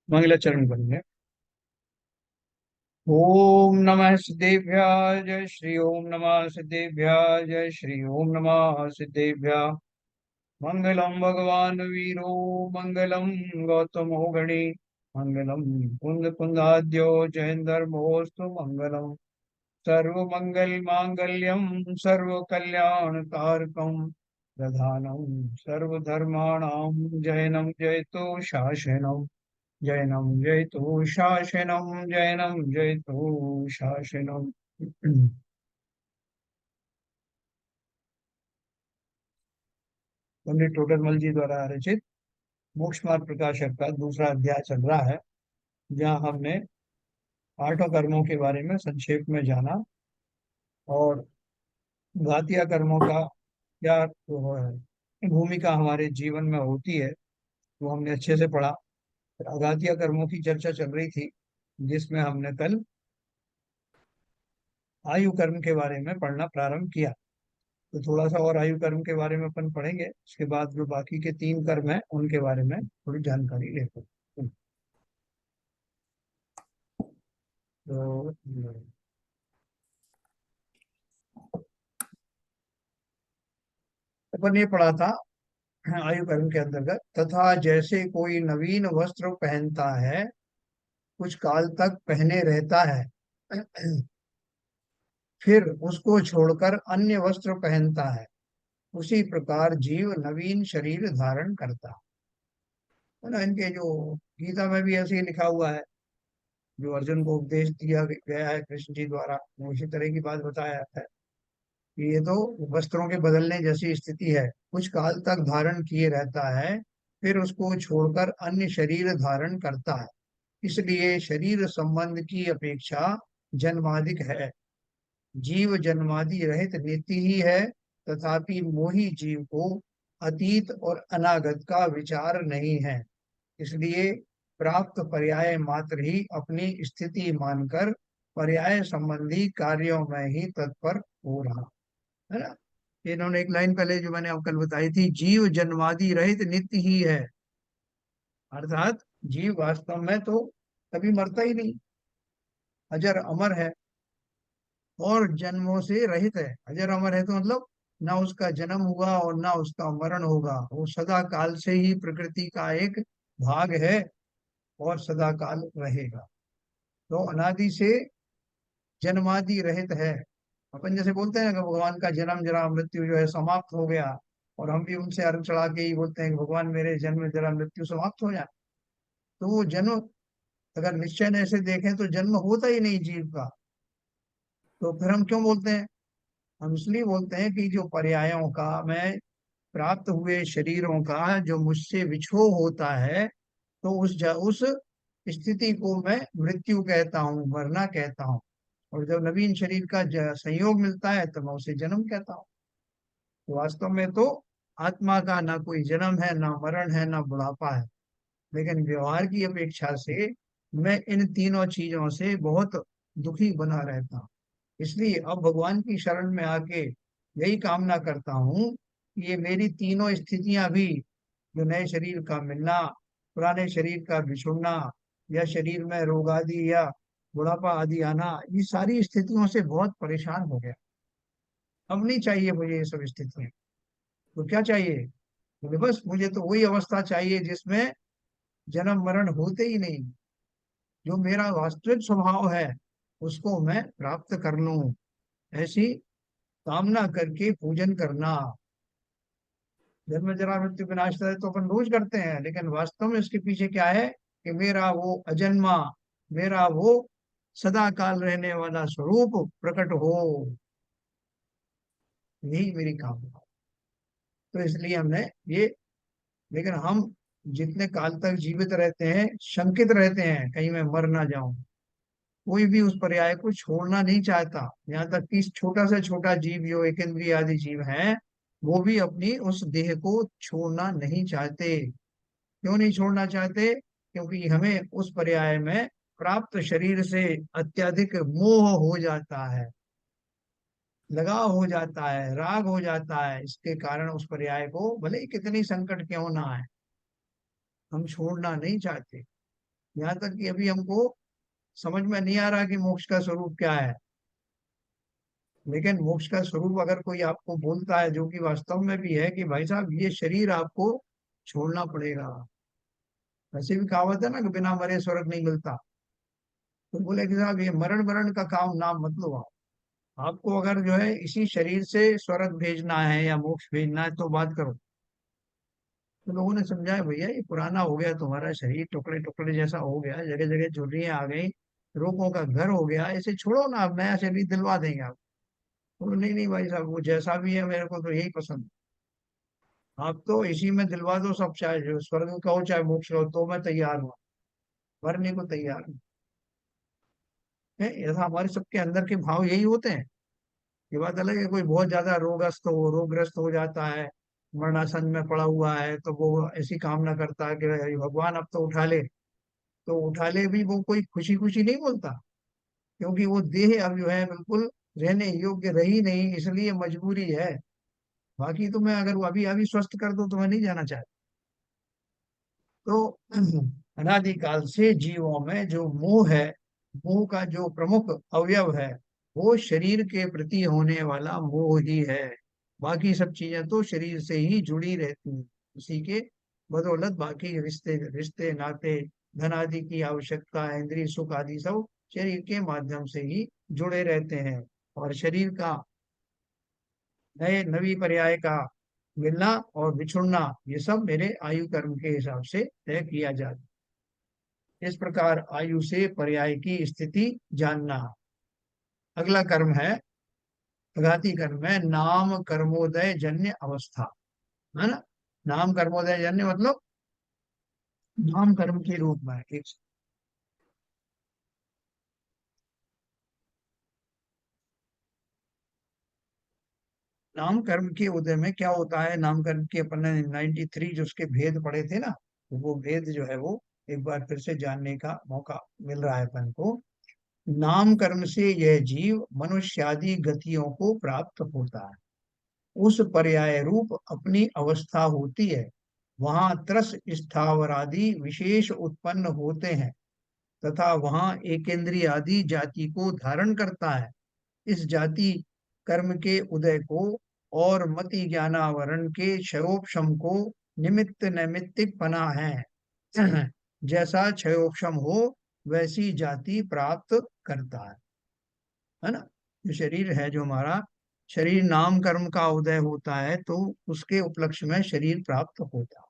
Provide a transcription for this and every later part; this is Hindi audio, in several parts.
मंगलाचरण करेंगे। ओम नमः सिद्धेभ्याय जय श्री ओम नमः सिद्धेभ्याय जय श्री ओम नमः सिद्धेभ्याय। मंगलम भगवान वीरो मंगलम गौतमो गणे मंगलम कुंद कुंदाद्यो जयंदर्भोस्तु मंगलम। सर्व मंगल मांगल्यम सर्व कल्याण कारकम प्रधानम सर्वधर्माणाम जयनम जयतो शासनम जैनम जैतो शासनम जैनम जैतो शासनम। पंडित टोडरमल जी द्वारा रचित मोक्ष मार्ग प्रकाशक का दूसरा अध्याय चल रहा है, जहाँ हमने आठों कर्मों के बारे में संक्षेप में जाना और घातिया कर्मों का क्या वो है भूमिका हमारे जीवन में होती है, वो हमने अच्छे से पढ़ा। फिर अघातिया कर्मों की चर्चा चल रही थी, जिसमें हमने कल आयु कर्म के बारे में पढ़ना प्रारंभ किया। तो थोड़ा सा और आयु कर्म के बारे में अपन पढ़ेंगे, उसके बाद जो बाकी के तीन कर्म हैं उनके बारे में थोड़ी जानकारी लेते हैं। तो अपन ये पढ़ा था आयु कर्म के अंतर्गत, तथा जैसे कोई नवीन वस्त्र पहनता है, कुछ काल तक पहने रहता है, फिर उसको छोड़कर अन्य वस्त्र पहनता है, उसी प्रकार जीव नवीन शरीर धारण करता है ना। इनके जो गीता में भी ऐसे ही लिखा हुआ है, जो अर्जुन को उपदेश दिया गया है कृष्ण जी द्वारा, वो इसी तरह की बात बताया है कि ये तो वस्त्रों के बदलने जैसी स्थिति है। कुछ काल तक धारण किए रहता है, फिर उसको छोड़कर अन्य शरीर धारण करता है, इसलिए शरीर संबंध की अपेक्षा जन्माधिक है। जीव जन्मादि रहित नित्य ही है, तथापि मोही जीव को अतीत और अनागत का विचार नहीं है। इसलिए प्राप्त पर्याय मात्र ही अपनी स्थिति मानकर पर्याय संबंधी कार्यों में ही तत्पर हो रहा है ना। इन्होंने एक लाइन पहले जो मैंने आपको कल बताई थी, जीव जन्मादि रहित नित्य ही है, अर्थात जीव वास्तव में तो कभी मरता ही नहीं, अजर अमर है और जन्मों से रहित है। अजर अमर है तो मतलब ना उसका जन्म हुआ और ना उसका मरण होगा, वो सदा काल से ही प्रकृति का एक भाग है और सदा काल रहेगा। तो अनादि से जन्मादि रहित है। अपन जैसे बोलते हैं कि भगवान का जन्म जरा मृत्यु जो है समाप्त हो गया, और हम भी उनसे अर्घ चढ़ा के ही बोलते हैं कि भगवान मेरे जन्म जरा मृत्यु समाप्त हो जाए। तो वो जन्म अगर निश्चय से देखें तो जन्म होता ही नहीं जीव का। तो फिर हम क्यों बोलते हैं? हम इसलिए बोलते हैं कि जो पर्यायों का मैं प्राप्त हुए शरीरों का जो मुझसे विछोह होता है, तो उस स्थिति को मैं मृत्यु कहता हूँ, मरना कहता हूँ। और जब नवीन शरीर का संयोग मिलता है तो मैं उसे जन्म कहता हूँ। तो वास्तव में तो आत्मा का ना कोई जन्म है, ना मरण है, ना बुढ़ापा है। लेकिन व्यवहार की अपेक्षा से मैं इन तीनों चीजों से बहुत दुखी बना रहता हूँ। इसलिए अब भगवान की शरण में आके यही कामना करता हूँ कि ये मेरी तीनों स्थितियां भी, जो नए शरीर का मिलना, पुराने शरीर का बिछुड़ना, या शरीर में रोग आदि या बुढ़ापा आदि आना, ये सारी स्थितियों से बहुत परेशान हो गया। अब नहीं चाहिए मुझे ये सब स्थितियां। तो क्या चाहिए? बोले बस मुझे तो वही अवस्था चाहिए जिसमें जन्म मरण होते ही नहीं, जो मेरा वास्तविक स्वभाव है उसको मैं प्राप्त कर लूं, ऐसी कामना करके पूजन करना। जन्म जरा मृत्यु विनाश है तो अपन रोज करते हैं, लेकिन वास्तव में इसके पीछे क्या है कि मेरा वो अजन्मा, मेरा वो सदा काल रहने वाला स्वरूप प्रकट हो, यही मेरी कामना। तो इसलिए हमने ये, लेकिन हम जितने काल तक जीवित रहते हैं शंकित रहते हैं कहीं मैं मर ना जाऊं। कोई भी उस पर्याय को छोड़ना नहीं चाहता, यहाँ तक कि छोटा से छोटा जीव जो एक इंद्रिय आदि जीव हैं, वो भी अपनी उस देह को छोड़ना नहीं चाहते। क्यों नहीं छोड़ना चाहते? क्योंकि हमें उस पर्याय में प्राप्त शरीर से अत्यधिक मोह हो जाता है, लगाव हो जाता है, राग हो जाता है। इसके कारण उस पर्याय को भले ही कितनी संकट क्यों ना आए, हम छोड़ना नहीं चाहते। यहाँ तक कि अभी हमको समझ में नहीं आ रहा कि मोक्ष का स्वरूप क्या है। लेकिन मोक्ष का स्वरूप अगर कोई आपको बोलता है, जो कि वास्तव में भी है, कि भाई साहब ये शरीर आपको छोड़ना पड़ेगा। वैसे भी कहावत है ना कि बिना मरे स्वर्ग नहीं मिलता। तो बोले कि साहब ये मरण मरण का काम नाम मत लो आप। आपको अगर जो है इसी शरीर से स्वर्ग भेजना है या मोक्ष भेजना है तो बात करो। तो लोगों ने समझाया भैया ये पुराना हो गया, तुम्हारा शरीर टुकड़े टुकड़े जैसा हो गया, जगह जगह झुर्रियां आ गई, रोगों का घर हो गया, इसे छोड़ो ना, अब नया शरीर दिलवा देंगे आप। बोलो नहीं नहीं भाई साहब, वो जैसा भी है मेरे को तो यही पसंद है। आप तो इसी में दिलवा दो सब, चाहे जो स्वर्ग का हो चाहे मोक्ष का हो, तो मैं तैयार हूँ, मरने को तैयार हूँ। है, ऐसा हमारे सबके अंदर के भाव यही होते हैं। ये बात अलग है, कोई बहुत ज्यादा रोगग्रस्त हो जाता है, मरणासन में पड़ा हुआ है, तो वो ऐसी कामना करता है कि "अरे भगवान अब तो उठा ले"। तो उठा ले भी वो कोई खुशी खुशी नहीं बोलता, क्योंकि वो देह अब जो है बिल्कुल रहने योग्य रही नहीं, इसलिए मजबूरी है। बाकी तो मैं अगर वो अभी अभी स्वस्थ कर दूं तो मैं नहीं जाना चाहता। तो अनादिकाल से जीवों में जो मोह है, मोह का जो प्रमुख अवयव है, वो शरीर के प्रति होने वाला मोह ही है। बाकी सब चीजें तो शरीर से ही जुड़ी रहती हैं। उसी के बदौलत बाकी रिश्ते रिश्ते नाते, धन आदि की आवश्यकता, इंद्रिय सुख आदि सब शरीर के माध्यम से ही जुड़े रहते हैं। और शरीर का नए नवी पर्याय का मिलना और बिछुड़ना, ये सब मेरे आयु कर्म के हिसाब से तय किया जाता है। इस प्रकार आयु से पर्याय की स्थिति जानना। अगला कर्म है, अघाती कर्म है नाम कर्मोदय जन्य अवस्था। है ना। नाम कर्मोदय जन्य मतलब नाम कर्म के रूप में एक नाम कर्म के उदय में क्या होता है। नाम कर्म के अपन ने 93 जो उसके भेद पढ़े थे ना, तो वो भेद जो है वो एक बार फिर से जानने का मौका मिल रहा है अपन को। नाम कर्म से यह जीव मनुष्यादि गतियों को प्राप्त होता है। उस पर्याय रूप अपनी अवस्था होती है, वहां त्रस स्थावर आदि विशेष उत्पन्न होते हैं, तथा वहां एकेंद्रिय आदि जाति को धारण करता है। इस जाति कर्म के उदय को और मति ज्ञानावरण के क्षयोपशम को निमित्त नैमित्तिक पना है। जैसा क्षयोपशम हो वैसी जाति प्राप्त करता है ना। जो शरीर है जो हमारा शरीर नाम कर्म का उदय होता है, तो उसके उपलक्ष्य में शरीर प्राप्त होता है।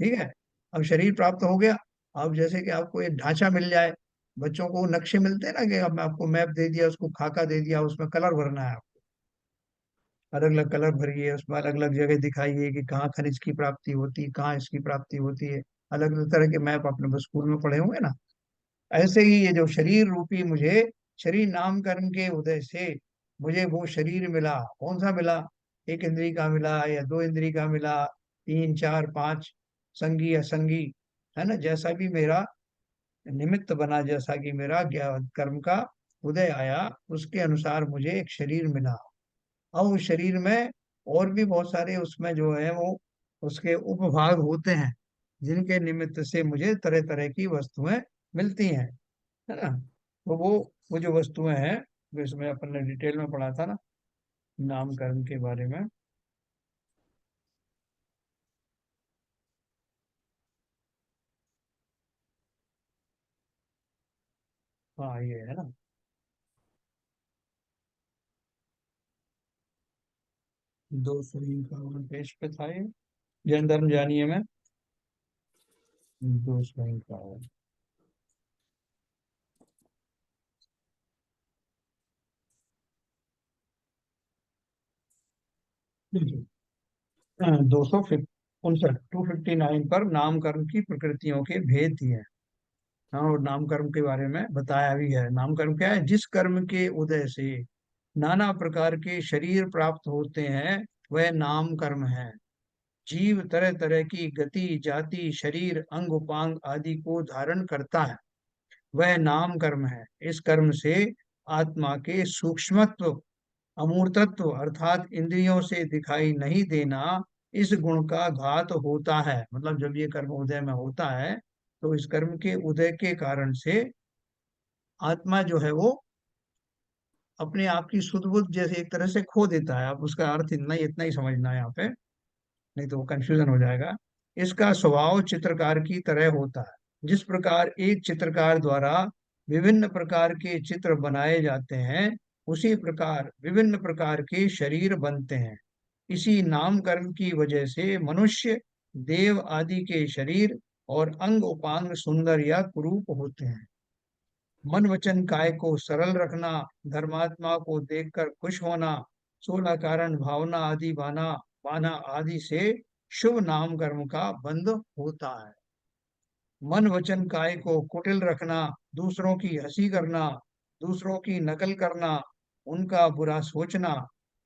ठीक है। अब शरीर प्राप्त हो गया। अब जैसे कि आपको एक ढांचा मिल जाए, बच्चों को नक्शे मिलते हैं ना, कि अब मैं आपको मैप दे दिया, उसको खाका दे दिया, उसमें कलर भरना है, अलग अलग कलर भरिए, उसमें अलग अलग जगह दिखाइए कि कहाँ खनिज की प्राप्ति होती है, कहाँ इसकी प्राप्ति होती है। अलग अलग तरह के मैप आपने बस स्कूल में पढ़े होंगे ना। ऐसे ही ये जो शरीर रूपी मुझे शरीर नाम कर्म के उदय से मुझे वो शरीर मिला, कौन सा मिला, एक इंद्री का मिला या दो इंद्री का मिला, तीन चार पांच, संगी असंगी, है ना, जैसा भी मेरा निमित्त बना, जैसा कि मेरा ज्ञान कर्म का उदय आया, उसके अनुसार मुझे एक शरीर मिला। अब उस शरीर में और भी बहुत सारे उसमें जो है वो उसके उपभाग होते हैं, जिनके निमित्त से मुझे तरह तरह की वस्तुएं मिलती हैं। है ना। तो वो जो वस्तुएं हैं, जो इसमें अपन ने डिटेल में पढ़ा था ना, नाम कर्म के बारे में। हाँ ये है ना। 251 पेज पे था ये, जन धर्म जानिए में। 251। हाँ, 259, 259 पर नाम कर्म की प्रकृतियों के भेद दिए हैं। हाँ, और नाम कर्म के बारे में बताया भी है। नाम कर्म क्या है, जिस कर्म के उदय से नाना प्रकार के शरीर प्राप्त होते हैं, वह नाम कर्म है। जीव तरह तरह की गति जाति शरीर अंग उपांग आदि को धारण करता है, वह नाम कर्म है। इस कर्म से आत्मा के सूक्ष्मत्व अमूर्तत्व अर्थात इंद्रियों से दिखाई नहीं देना, इस गुण का घात होता है। मतलब जब ये कर्म उदय में होता है, तो इस कर्म के उदय के कारण से आत्मा जो है वो अपने आप की सुध बुद्ध जैसे एक तरह से खो देता है। अब उसका अर्थ इतना ही समझना है यहाँ पे, नहीं तो वो कंफ्यूजन हो जाएगा। इसका स्वभाव चित्रकार की तरह होता है। जिस प्रकार एक चित्रकार द्वारा विभिन्न प्रकार के चित्र बनाए जाते हैं, उसी प्रकार विभिन्न प्रकार के शरीर बनते हैं। इसी नामकर्म की वजह से मनुष्य, देव आदि के शरीर और अंग उपांग सुंदर या कुरूप होते हैं। मन वचन काय को सरल रखना, धर्मात्मा को देखकर खुश होना, 16 कारण भावना आदि बाना बाना आदि से शुभ नाम कर्म का बंध होता है। मन वचन काय को कुटिल रखना, दूसरों की हंसी करना, दूसरों की नकल करना, उनका बुरा सोचना,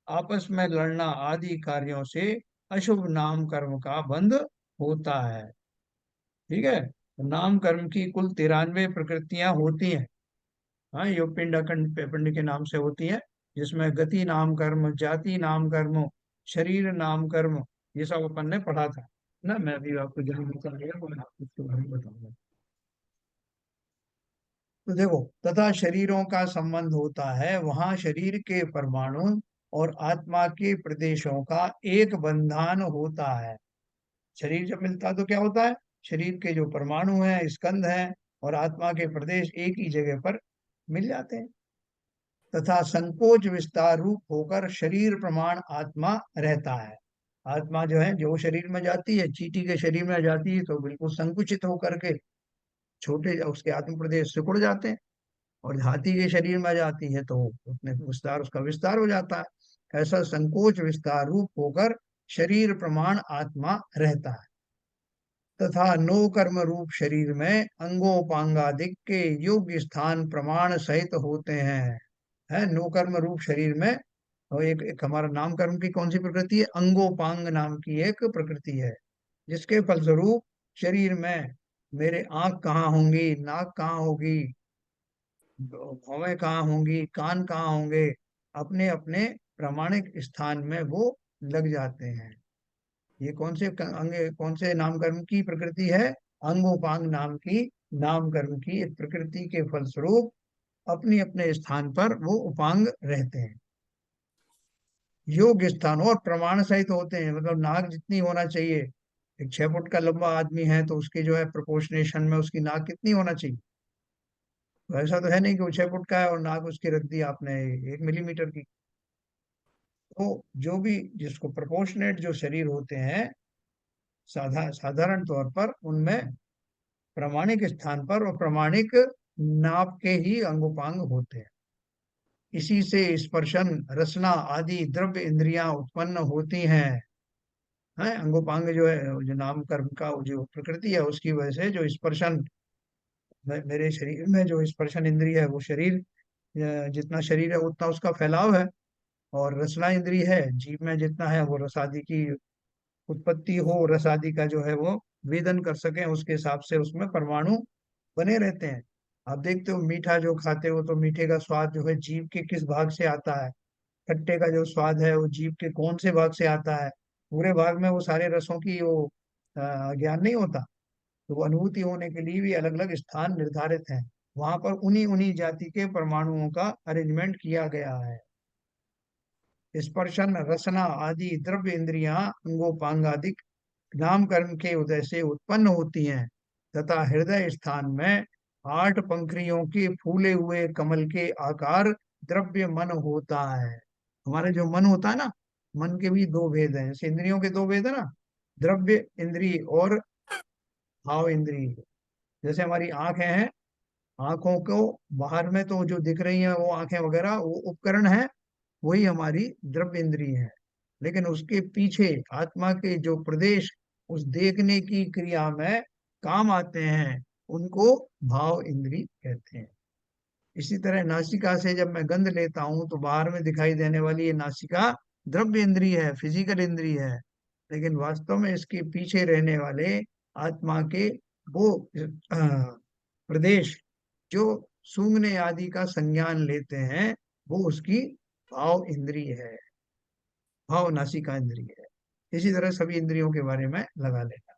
आपस में लड़ना आदि कार्यों से अशुभ नाम कर्म का बंध होता है। ठीक है, तो नाम कर्म की कुल 93 प्रकृतियां होती हैं। हाँ, यो पिंड अखंड पिंड के नाम से होती है, जिसमें गति नाम कर्म, जाति नाम कर्म, शरीर नाम कर्म, ये सब अपन ने पढ़ा था ना। मैं अभी आपको जहाँ मौका मिलेगा वो मैं आपको इसके बारे में बताऊंगा। तो देखो, तथा शरीरों का संबंध होता है वहां शरीर के परमाणु और आत्मा के प्रदेशों का एक बंधन होता है। शरीर जब मिलता है तो क्या होता है, शरीर के जो परमाणु हैं, स्कंध हैं, और आत्मा के प्रदेश एक ही जगह पर मिल जाते हैं। तथा संकोच विस्तार रूप होकर शरीर प्रमाण आत्मा रहता है। आत्मा जो है जो शरीर में जाती है, चींटी के शरीर में जाती है तो बिल्कुल संकुचित होकर के छोटे उसके आत्म प्रदेश सिकुड़ जाते हैं, और हाथी के शरीर में जाती है तो उतने विस्तार उसका विस्तार हो जाता है। ऐसा संकोच विस्तार रूप होकर शरीर प्रमाण आत्मा रहता है। तथा नो कर्म रूप शरीर में अंगोपांगादिक के योग्य स्थान प्रमाण सहित होते हैं। है नो कर्म रूप शरीर में, और एक हमारा नाम कर्म की कौन सी प्रकृति है, अंगोपांग नाम की एक प्रकृति है, जिसके फलस्वरूप शरीर में मेरे आंख कहाँ होंगी, नाक कहाँ होगी, भौहें कहाँ होंगी, कान कहाँ होंगे, अपने अपने प्रामाणिक स्थान में वो लग जाते हैं। ये अंग कौन से नाम कर्म की प्रकृति है, अंगोपांग नाम की नाम कर्म की एक प्रकृति के फलस्वरूप अपने अपने स्थान पर वो उपांग रहते हैं। योग्य स्थान और प्रमाण सहित होते हैं, मतलब नाक जितनी होना चाहिए, एक 6 फुट का लंबा आदमी है तो उसकी जो है प्रोपोर्शनेशन में उसकी नाक कितनी होना चाहिए। तो ऐसा तो है नहीं कि वो 6 फुट का है और नाक उसकी रख दी आपने 1 मिलीमीटर की। तो जो भी जिसको प्रोपोर्शनेट जो शरीर होते हैं, साधारण तौर पर उनमें प्रामाणिक स्थान पर और प्रामाणिक नाप के ही अंगोपांग होते हैं। इसी से स्पर्शन, रसना आदि द्रव्य इंद्रियां उत्पन्न होती हैं। हैं, अंगोपांग जो है, जो नाम कर्म का जो प्रकृति है उसकी वजह से जो स्पर्शन, मेरे शरीर में जो स्पर्शन इंद्रिय है वो शरीर, जितना शरीर है उतना उसका फैलाव है। और रसना इंद्रिय है, जीव में जितना है वो रसादि की उत्पत्ति हो, रसादि का जो है वो वेदन कर सके, उसके हिसाब से उसमें परमाणु बने रहते हैं। आप देखते हो मीठा जो खाते हो तो मीठे का स्वाद जो है जीभ के किस भाग से आता है, खट्टे का जो स्वाद है वो जीभ के कौन से भाग से आता है। पूरे भाग में वो सारे रसों की वो ज्ञान नहीं होता। तो वो अनुभूति होने के लिए भी अलग अलग स्थान निर्धारित हैं। वहां पर उन्हीं उन्हीं जाति के परमाणुओं का अरेंजमेंट किया गया है। स्पर्शन, रसना आदि द्रव्य इंद्रियां अंगोपांगादिक नाम कर्म के उदय से उत्पन्न होती हैं। तथा हृदय स्थान में 8 पंखुड़ियों के फूले हुए कमल के आकार द्रव्य मन होता है। हमारे जो मन होता है ना, मन के भी दो भेद हैं, जैसे इंद्रियों के दो भेद है ना, द्रव्य इंद्रिय और भाव इंद्रिय। जैसे हमारी आंखें हैं, आंखों को बाहर में तो जो दिख रही हैं वो आंखें वगैरह वो उपकरण है, वही हमारी द्रव्य इंद्रिय है। लेकिन उसके पीछे आत्मा के जो प्रदेश उस देखने की क्रिया में काम आते हैं, उनको भाव इंद्रिय कहते हैं। इसी तरह नासिका से जब मैं गंध लेता हूं तो बाहर में दिखाई देने वाली ये नासिका द्रव्य इंद्रिय है, फिजिकल इंद्रिय है। लेकिन वास्तव में इसके पीछे रहने वाले आत्मा के वो प्रदेश जो सूंघने आदि का संज्ञान लेते हैं, वो उसकी भाव इंद्रिय है, भाव नासिका इंद्रिय है। इसी तरह सभी इंद्रियों के बारे में लगा लेना।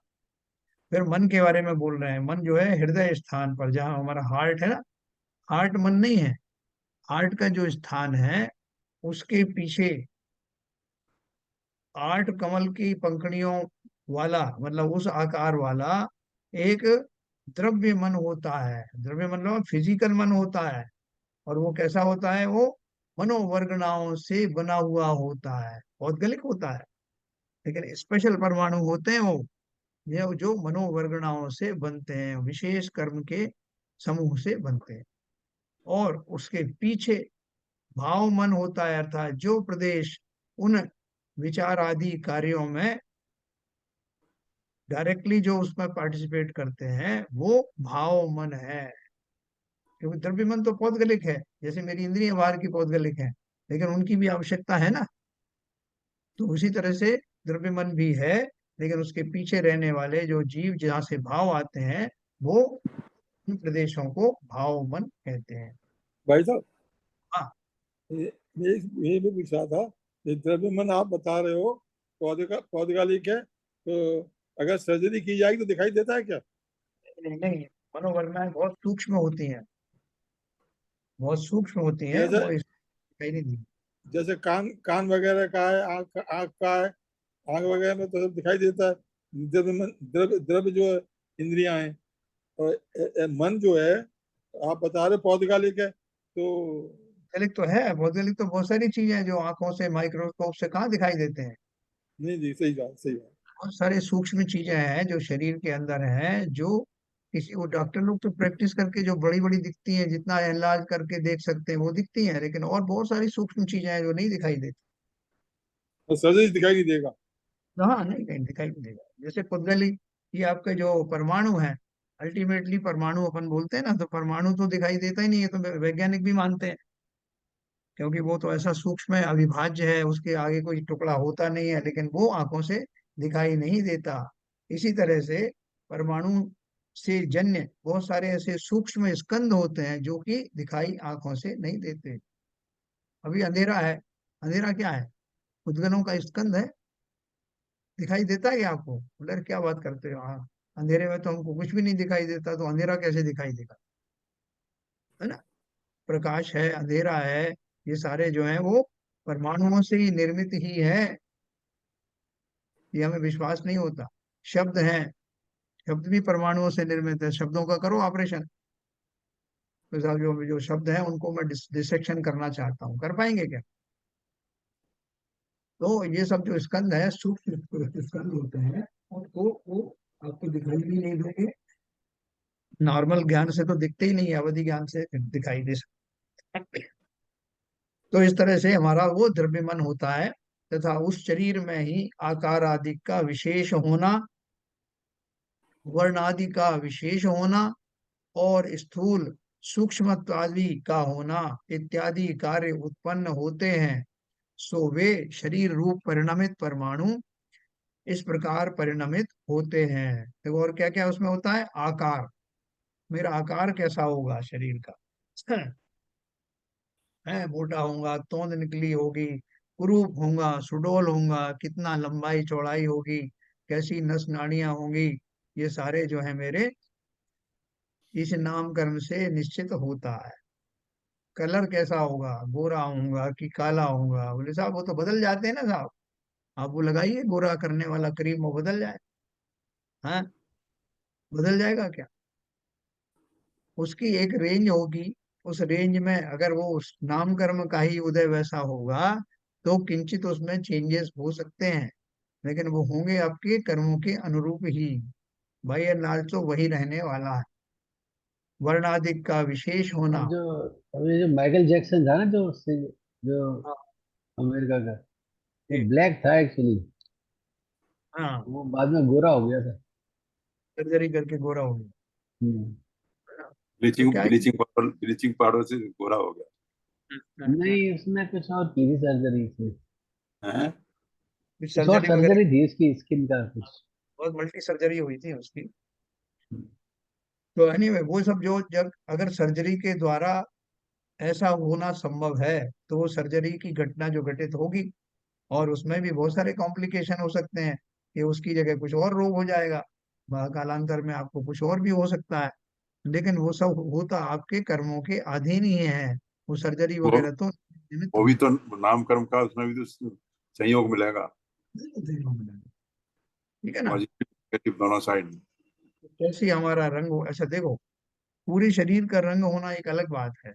फिर मन के बारे में बोल रहे हैं, मन जो है हृदय स्थान पर, जहाँ हमारा हार्ट है ना, हार्ट मन नहीं है, हार्ट का जो स्थान है उसके पीछे 8 कमल की पंखुड़ियों वाला, मतलब उस आकार वाला एक द्रव्य मन होता है। द्रव्य मतलब फिजिकल मन होता है। और वो कैसा होता है? वो मनोवर्गनाओं से बना हुआ होता है, भौगोलिक होता है, लेकिन स्पेशल परमाणु होते हैं वो, ये जो मनोवर्गनाओं से बनते हैं, विशेष कर्म के समूह से बनते हैं। और उसके पीछे भाव मन होता है, अर्थात जो प्रदेश उन विचार आदि कार्यों में डायरेक्टली जो उसमें पार्टिसिपेट करते हैं वो भाव मन है। क्योंकि द्रव्य मन तो पौद्गलिक है, जैसे मेरी इंद्रिय बाहर की पौद्गलिक है, लेकिन उनकी भी आवश्यकता है ना। तो उसी तरह से द्रव्य मन भी है, लेकिन उसके पीछे रहने वाले जो जीव जहाँ से भाव आते हैं, वो उन प्रदेशों को भाव मन कहते हैं। भाई साहब, हाँ, ये भी पूछ रहा था, ये द्रव्य मन आप बता रहे हो, पौधकालिक है, तो अगर सर्जरी की जाएगी तो दिखाई देता है क्या? नहीं नहीं, मनोवरणाएं बहुत सूक्ष्म होती हैं, बहुत सूक्ष्म होती हैं, जैसे वो दिखाई नहीं दी। जैसे कान कान वगैरह का है, आँख आँख का है, आँख वगैरह में तो सब दिखाई देता है। द्रव्य जो इंद्रियां हैं, और मन जो है आप बता रहे पौधकालिक है, तो भौगोलिक तो है, भौगोलिक तो बहुत सारी चीजें हैं जो आंखों से माइक्रोस्कोप से कहाँ दिखाई देते हैं। नहीं जी, सही बात, सही बात। बहुत सारे सूक्ष्म चीजें हैं जो शरीर के अंदर हैं, जो किसी वो डॉक्टर लोग तो प्रैक्टिस करके जो बड़ी बड़ी दिखती हैं, जितना इलाज करके देख सकते हैं वो दिखती हैं, लेकिन और बहुत सारी सूक्ष्म चीजें हैं जो नहीं दिखाई देती। और सर्जरी दिखाई नहीं देगा। हाँ, नहीं नहीं दिखाई नहीं देगा। जैसे पुद्गली, ये आपके जो परमाणु है, अल्टीमेटली परमाणु अपन बोलते हैं ना, तो परमाणु तो दिखाई देता ही नहीं है, तो वैज्ञानिक भी मानते हैं, क्योंकि वो तो ऐसा सूक्ष्म है, अविभाज्य है, उसके आगे कोई टुकड़ा होता नहीं है, लेकिन वो आंखों से दिखाई नहीं देता। इसी तरह से परमाणु से जन्य बहुत सारे ऐसे सूक्ष्म स्कंद होते हैं जो कि दिखाई आंखों से नहीं देते। अभी अंधेरा है, अंधेरा क्या है? उद्गनों का स्कंद है, दिखाई देता है क्या आपको? बोले क्या बात करते हो, हाँ, अंधेरे में तो हमको कुछ भी नहीं दिखाई देता, तो अंधेरा कैसे दिखाई देगा? है ना। प्रकाश है, अंधेरा है, ये सारे जो है वो परमाणुओं से ही निर्मित ही है। ये हमें विश्वास नहीं होता। शब्द है, शब्द भी परमाणुओं से निर्मित है, शब्दों का करो ऑपरेशन। तो साहब जो जो शब्द है उनको मैं डिसेक्शन करना चाहता हूँ, कर पाएंगे क्या? तो ये सब जो स्कंद है, सूक्ष्म स्कंद होते हैं, उनको वो आपको दिखाई भी नहीं देंगे। नॉर्मल ज्ञान से तो दिखते ही नहीं है, अवधि ज्ञान से दिखाई दे सकते। तो इस तरह से हमारा वो द्रव्यमन होता है, तथा उस शरीर में ही आकार आदि का विशेष होना, वर्ण आदि का विशेष होना, और स्थूल सूक्ष्मत्व आदि का होना इत्यादि कार्य उत्पन्न होते हैं। सो वे शरीर रूप परिणमित परमाणु इस प्रकार परिणमित होते हैं। देखो और क्या क्या उसमें होता है? आकार, मेरा आकार कैसा होगा शरीर का? है, मोटा होऊंगा, तोंद निकली होगी, कुरूप होऊंगा, सुडौल होऊंगा, कितना लंबाई चौड़ाई होगी, कैसी नस नाड़ियां होंगी, ये सारे जो है मेरे इस नामकरण से निश्चित होता है। कलर कैसा होगा, गोरा होऊंगा कि काला होऊंगा? बोले साहब वो तो बदल जाते हैं ना साहब, आप वो लगाइए गोरा करने वाला क्रीम, वो बदल जाए। हाँ, बदल जाएगा क्या? उसकी एक रेंज होगी, उस रेंज में अगर वो उस नामकर्म का ही उदय वैसा होगा तो किंचित उसमें चेंजेस हो सकते हैं, लेकिन वो होंगे आपके कर्मों के अनुरूप ही। भाई ये लाल तो वही रहने वाला है। वर्णाधिक का विशेष अब होना। जो अभी जो माइकल जैक्सन था ना, जो हाँ, अमेरिका का, वो ठीक। ब्लैक था एक्चुअली। हाँ, वो बाद में गोरा हो गया था। सर्जरी करके गोरा हो गया, हम्म। है ना। तो ब्लीचिंग क्या है? ब्लीचिंग पाउडर से गोरा हो नहीं, उसने कुछ और की थी सर्जरी थी। गया है। कुछ और सर्जरी वगैरह, सर्जरी थी उसकी, स्किन का कुछ। बहुत मल्टी सर्जरी हुई थी उसकी। तो एनीवे वो सब जो जब अगर सर्जरी के द्वारा ऐसा होना संभव है, तो वो सर्जरी की घटना जो घटित होगी, और उसमें भी बहुत सारे कॉम्प्लिकेशन हो सकते हैं कि उसकी जगह कुछ और रोग हो जाएगा। कालांतर में आपको कुछ और भी हो सकता है, लेकिन वो सब होता आपके कर्मों के अधीन ही है। वो सर्जरी वो वगैरह तो निमित्त वो भी मात्र तो नाम कर्म का, उसमें भी तो संयोग मिलेगा। है। ठीक है ना। पॉजिटिव नेगेटिव दोनों साइड। कैसे हमारा रंग हो, अच्छा देखो, पूरे शरीर का रंग होना एक अलग बात है,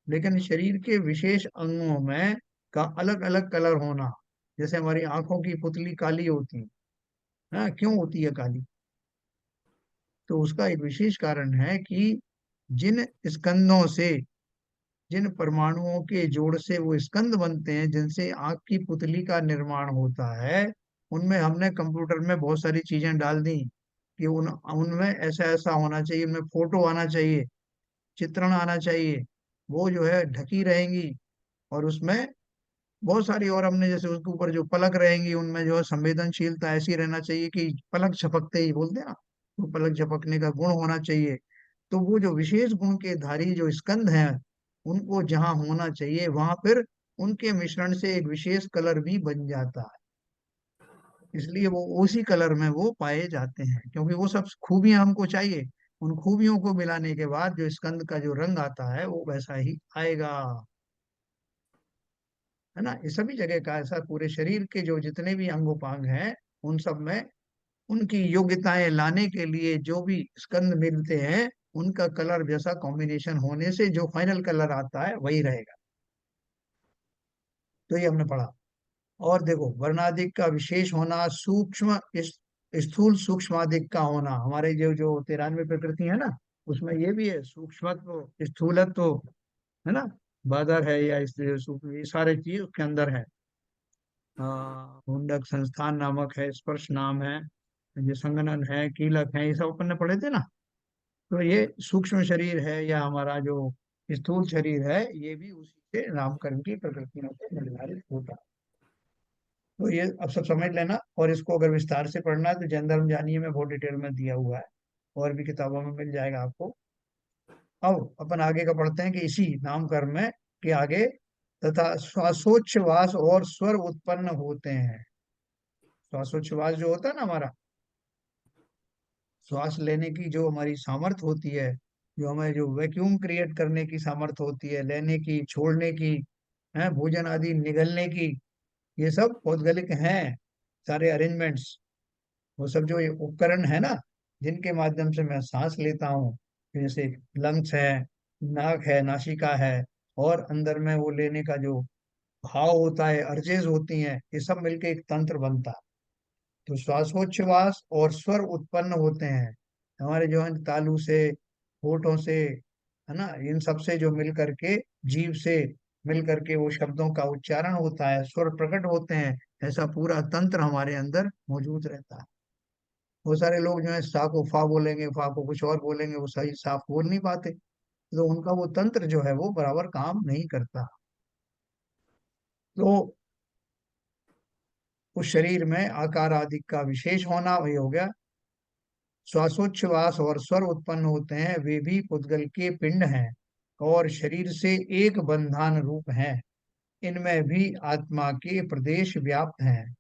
लेकिन शरीर के विशेष अंगों में का अलग अलग कलर होना, जैसे हमारी आंखों की पुतली काली होती है, हाँ, क्यों होती है काली? तो उसका एक विशेष कारण है कि जिन स्कंदों से, जिन परमाणुओं के जोड़ से वो स्कंद बनते हैं, जिनसे आंख की पुतली का निर्माण होता है, उनमें हमने कंप्यूटर में बहुत सारी चीजें डाल दी कि उनमें ऐसा ऐसा होना चाहिए, उनमें फोटो आना चाहिए, चित्रण आना चाहिए, वो जो है ढकी रहेंगी। और उसमें बहुत सारी, और हमने जैसे उसके ऊपर जो पलक रहेंगी उनमें जो है संवेदनशीलता ऐसी रहना चाहिए कि पलक झपकते ही, बोलते हैं ना, वो पलक झपकने का गुण होना चाहिए। तो वो जो विशेष गुण के धारी जो स्कंद हैं, उनको जहाँ होना चाहिए वहां फिर उनके मिश्रण से एक विशेष कलर भी बन जाता है। इसलिए वो उसी कलर में वो पाए जाते हैं, क्योंकि वो सब खूबियां हमको चाहिए। उन खूबियों को मिलाने के बाद जो स्कंद का जो रंग आता है वो वैसा ही आएगा। है ना। ये सभी जगह का ऐसा, पूरे शरीर के जो जितने भी अंगोपांग हैं, उन सब में उनकी योग्यताएं लाने के लिए जो भी स्कंद मिलते हैं, उनका कलर जैसा कॉम्बिनेशन होने से जो फाइनल कलर आता है वही रहेगा। तो ये हमने पढ़ा। और देखो, वर्णाधिक का विशेष होना, सूक्ष्म स्थूल सूक्ष्माधिक का होना, हमारे जो जो 93 प्रकृति है ना, उसमें ये भी है, सूक्ष्मत्व स्थूलत्व, है ना, बादर है या ये सारे चीज उसके अंदर है। मुंडक संस्थान नामक है, स्पर्श नाम है, ये संगनन है, कीलक है, ये सब अपन ने पढ़े थे ना। तो ये सूक्ष्म शरीर है या हमारा जो स्थूल शरीर है, ये भी उसी के नामकरण की प्रकृतियों से निर्धारित होता है। तो ये अब सब समझ लेना, और इसको अगर विस्तार से पढ़ना है तो जैन धर्म जानिए में बहुत डिटेल में दिया हुआ है, और भी किताबों में मिल जाएगा आपको। अब अपन आगे का पढ़ते हैं कि इसी नामकरण में के आगे, तथा श्वासोच्छ्वास और स्वर उत्पन्न होते हैं। श्वासोच्छ्वास जो होता है ना हमारा, श्वास लेने की जो हमारी सामर्थ्य होती है, जो हमें जो वैक्यूम क्रिएट करने की सामर्थ्य होती है, लेने की, छोड़ने की, है, भोजन आदि निगलने की, ये सब पौद्गलिक हैं, सारे अरेंजमेंट्स। वो सब जो ये उपकरण है ना, जिनके माध्यम से मैं सांस लेता हूँ, जैसे लंग्स है, नाक है, नासिका है, और अंदर में वो लेने का जो भाव होता है, अर्जेज होती हैं, ये सब मिलके एक तंत्र बनता है। तो श्वासोच्छ्वास और स्वर उत्पन्न होते हैं हमारे जो है तालू से, होठों से, है ना, इन सब से जो मिल करके, जीभ से मिल करके वो शब्दों का उच्चारण होता है, स्वर प्रकट होते हैं। ऐसा पूरा तंत्र हमारे अंदर मौजूद रहता है। बहुत सारे लोग जो है सा को फा बोलेंगे, फा को कुछ और बोलेंगे, वो सही साफ बोल नहीं पाते, तो उनका वो तंत्र जो है वो बराबर काम नहीं करता। तो उस शरीर में आकार आदि का विशेष होना, वही हो गया। श्वासोच्छ्वास और स्वर उत्पन्न होते हैं, वे भी पुद्गल के पिंड हैं और शरीर से एक बंधान रूप हैं। इनमें भी आत्मा के प्रदेश व्याप्त हैं।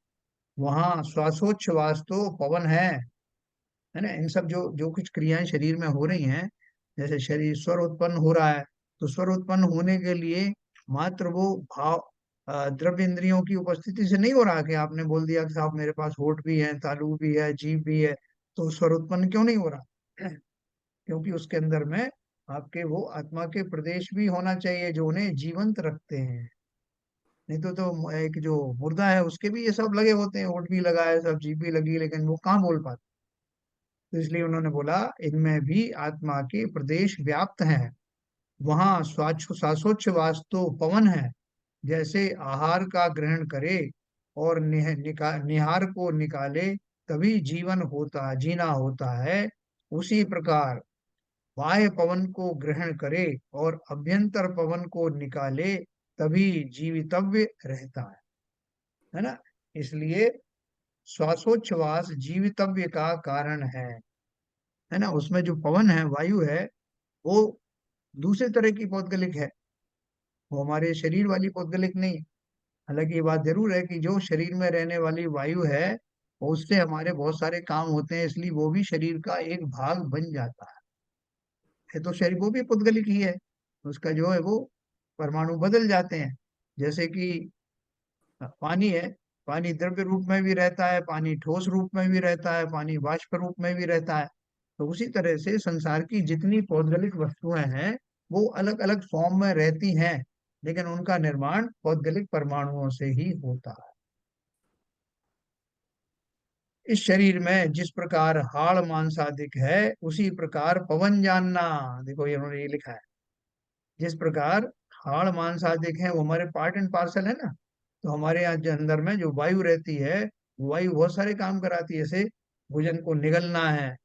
वहाँ श्वासोच्छ्वास तो पवन है ना। इन सब जो जो कुछ क्रियाएं शरीर में हो रही हैं, जैसे शरीर स्वर उत्पन्न हो रहा है, तो स्वर उत्पन्न होने के लिए मात्र वो भाव, द्रव्य इंद्रियों की उपस्थिति से नहीं हो रहा कि आपने बोल दिया कि साहब मेरे पास होठ भी है, तालू भी है, जीभ भी है, तो स्वर उत्पन्न क्यों नहीं हो रहा? क्योंकि उसके अंदर में आपके वो आत्मा के प्रदेश भी होना चाहिए जो उन्हें जीवंत रखते हैं। नहीं तो एक जो मुर्दा है उसके भी ये सब लगे होते हैं, होठ भी लगा है, सब जीभ भी लगी, लेकिन वो कहाँ बोल पाते? तो इसलिए उन्होंने बोला इनमें भी आत्मा के प्रदेश व्याप्त हैं। वहाँ श्वासोच्छ्वास तो पवन है, जैसे आहार का ग्रहण करे और निहार को निकाले तभी जीवन होता, जीना होता है, उसी प्रकार बाह्य पवन को ग्रहण करे और अभ्यंतर पवन को निकाले तभी जीवितव्य रहता है ना। इसलिए श्वासोच्छ्वास जीवितव्य का कारण है ना। उसमें जो पवन है, वायु है, वो दूसरे तरह की पौद्गलिक है, वो हमारे शरीर वाली पौद्गलिक नहीं। हालांकि ये बात जरूर है कि जो शरीर में रहने वाली वायु है, और उससे हमारे बहुत सारे काम होते हैं, इसलिए वो भी शरीर का एक भाग बन जाता है तो शरीर वो भी पुद्गलिक ही है। उसका जो है वो परमाणु बदल जाते हैं। जैसे कि पानी है, पानी द्रव्य रूप में भी रहता है, पानी ठोस रूप में भी रहता है, पानी वाष्प रूप में भी रहता है। तो उसी तरह से संसार की जितनी पौद्गलिक वस्तुएं हैं वो अलग अलग फॉर्म में रहती हैं, लेकिन उनका निर्माण पौद्गलिक परमाणुओं से ही होता है। इस शरीर में जिस प्रकार हाड़ मांसादिक है, उसी प्रकार पवन जानना। देखो ये उन्होंने ये लिखा है, जिस प्रकार हाड़ मांसादिक है वो हमारे पार्ट एंड पार्सल है ना। तो हमारे यहाँ जो अंदर में जो वायु रहती है, वो वायु बहुत सारे काम कराती है। जैसे भोजन को निगलना है,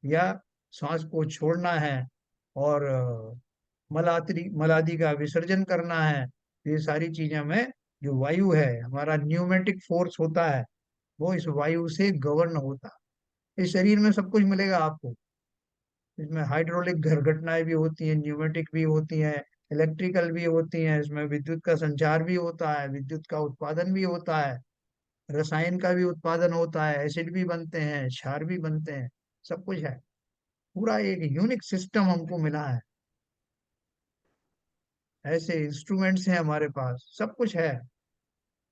या सांस को छोड़ना है, और मलादि का विसर्जन करना है। ये सारी चीजें में जो वायु है, हमारा न्यूमेटिक फोर्स होता है, वो इस वायु से गवर्न होता है। इस शरीर में सब कुछ मिलेगा आपको। इसमें हाइड्रोलिक घटनाएं भी होती हैं, न्यूमेटिक भी होती हैं, इलेक्ट्रिकल भी होती हैं। इसमें विद्युत का संचार भी होता है, विद्युत का उत्पादन भी होता है, रसायन का भी उत्पादन होता है, एसिड भी बनते हैं, क्षार भी बनते हैं, सब कुछ है। पूरा एक यूनिक सिस्टम हमको मिला है। ऐसे इंस्ट्रूमेंट्स हैं हमारे पास, सब कुछ है।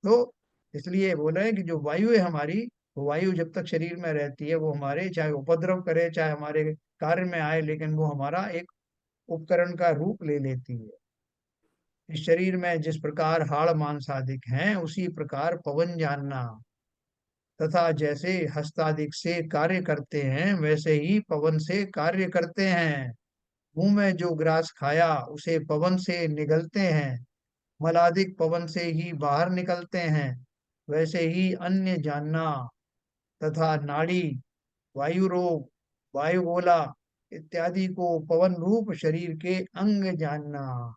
तो इसलिए बोल रहे हैं कि जो वायु है हमारी, वो वायु जब तक शरीर में रहती है वो हमारे चाहे उपद्रव करे चाहे हमारे कार्य में आए, लेकिन वो हमारा एक उपकरण का रूप ले लेती है। इस शरीर में जिस प्रकार हाड़ मांस आदिक हैं, उसी प्रकार पवन जानना। तथा जैसे हस्तादिक से कार्य करते हैं, वैसे ही पवन से कार्य करते हैं। मुंह में जो ग्रास खाया उसे पवन से निगलते हैं, मलादिक पवन से ही बाहर निकलते हैं। वैसे ही अन्य जानना। तथा नाड़ी, वायु रोग, वायु गोला इत्यादि को पवन रूप शरीर के अंग जानना।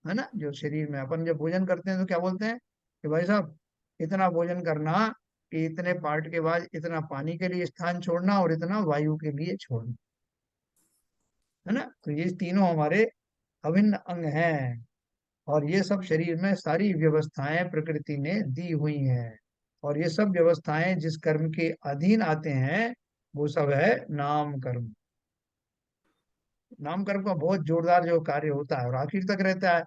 है ना, जो शरीर में अपन जब भोजन करते हैं तो क्या बोलते हैं कि भाई साहब इतना भोजन करना, कि इतने पार्ट के बाद इतना पानी के लिए स्थान छोड़ना और इतना वायु के लिए छोड़ना। है ना, तो ये तीनों हमारे अभिन्न अंग हैं। और ये सब शरीर में सारी व्यवस्थाएं प्रकृति ने दी हुई हैं। और ये सब व्यवस्थाएं जिस कर्म के अधीन आते हैं, वो सब है नाम कर्म। नाम कर्म का बहुत जोरदार जो कार्य होता है और आखिर तक रहता है,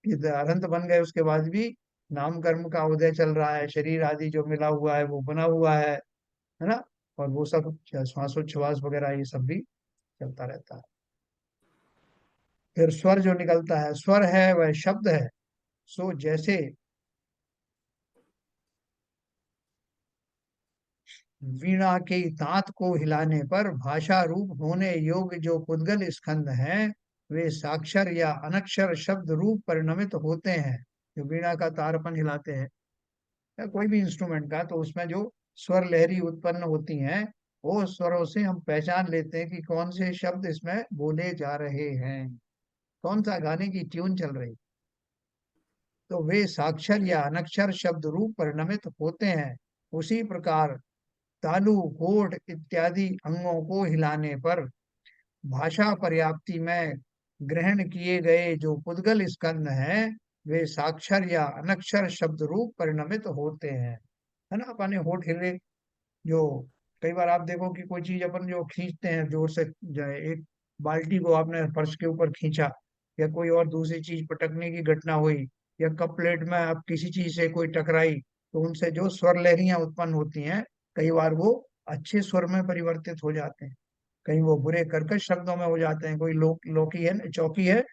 कि अनंत बन गए उसके बाद भी नाम कर्म का उदय चल रहा है। शरीर आदि जो मिला हुआ है वो बना हुआ है ना। और वो सब श्वासोच्छ्वास वगैरह ये सब भी चलता रहता है। फिर स्वर जो निकलता है, स्वर है वह शब्द है। सो जैसे वीणा के तात को हिलाने पर भाषा रूप होने योग्य जो पुद्गल स्कंद हैं, वे साक्षर या अनक्षर शब्द रूप परिणमित होते हैं। जो वीणा का तार अपन हिलाते हैं या कोई भी इंस्ट्रूमेंट का, तो उसमें जो स्वर लहरी उत्पन्न होती हैं, वो स्वरों से हम पहचान लेते हैं कि कौन से शब्द इसमें बोले जा रहे हैं, कौन सा गाने की ट्यून चल रही। तो वे साक्षर या अनक्षर शब्द रूप परिणमित होते हैं। उसी प्रकार तालु, होठ इत्यादि अंगों को हिलाने पर भाषा पर्याप्ति में ग्रहण किए गए जो पुद्गल स्कंद हैं, वे साक्षर या अनक्षर शब्द रूप परिणमित होते हैं। है ना, अपने होठ हिले, जो कई बार आप देखो कि कोई चीज अपन जो खींचते हैं जोर से, एक बाल्टी को आपने फर्श के ऊपर खींचा, या कोई और दूसरी चीज पटकने की घटना हुई, या कप प्लेट में आप किसी चीज से कोई टकराई, तो उनसे जो स्वर लहरियां उत्पन्न होती हैं, कई बार वो अच्छे स्वर में परिवर्तित हो जाते हैं, कहीं वो बुरे कर्कश शब्दों में हो जाते हैं। कोई लौकी है, चौकी है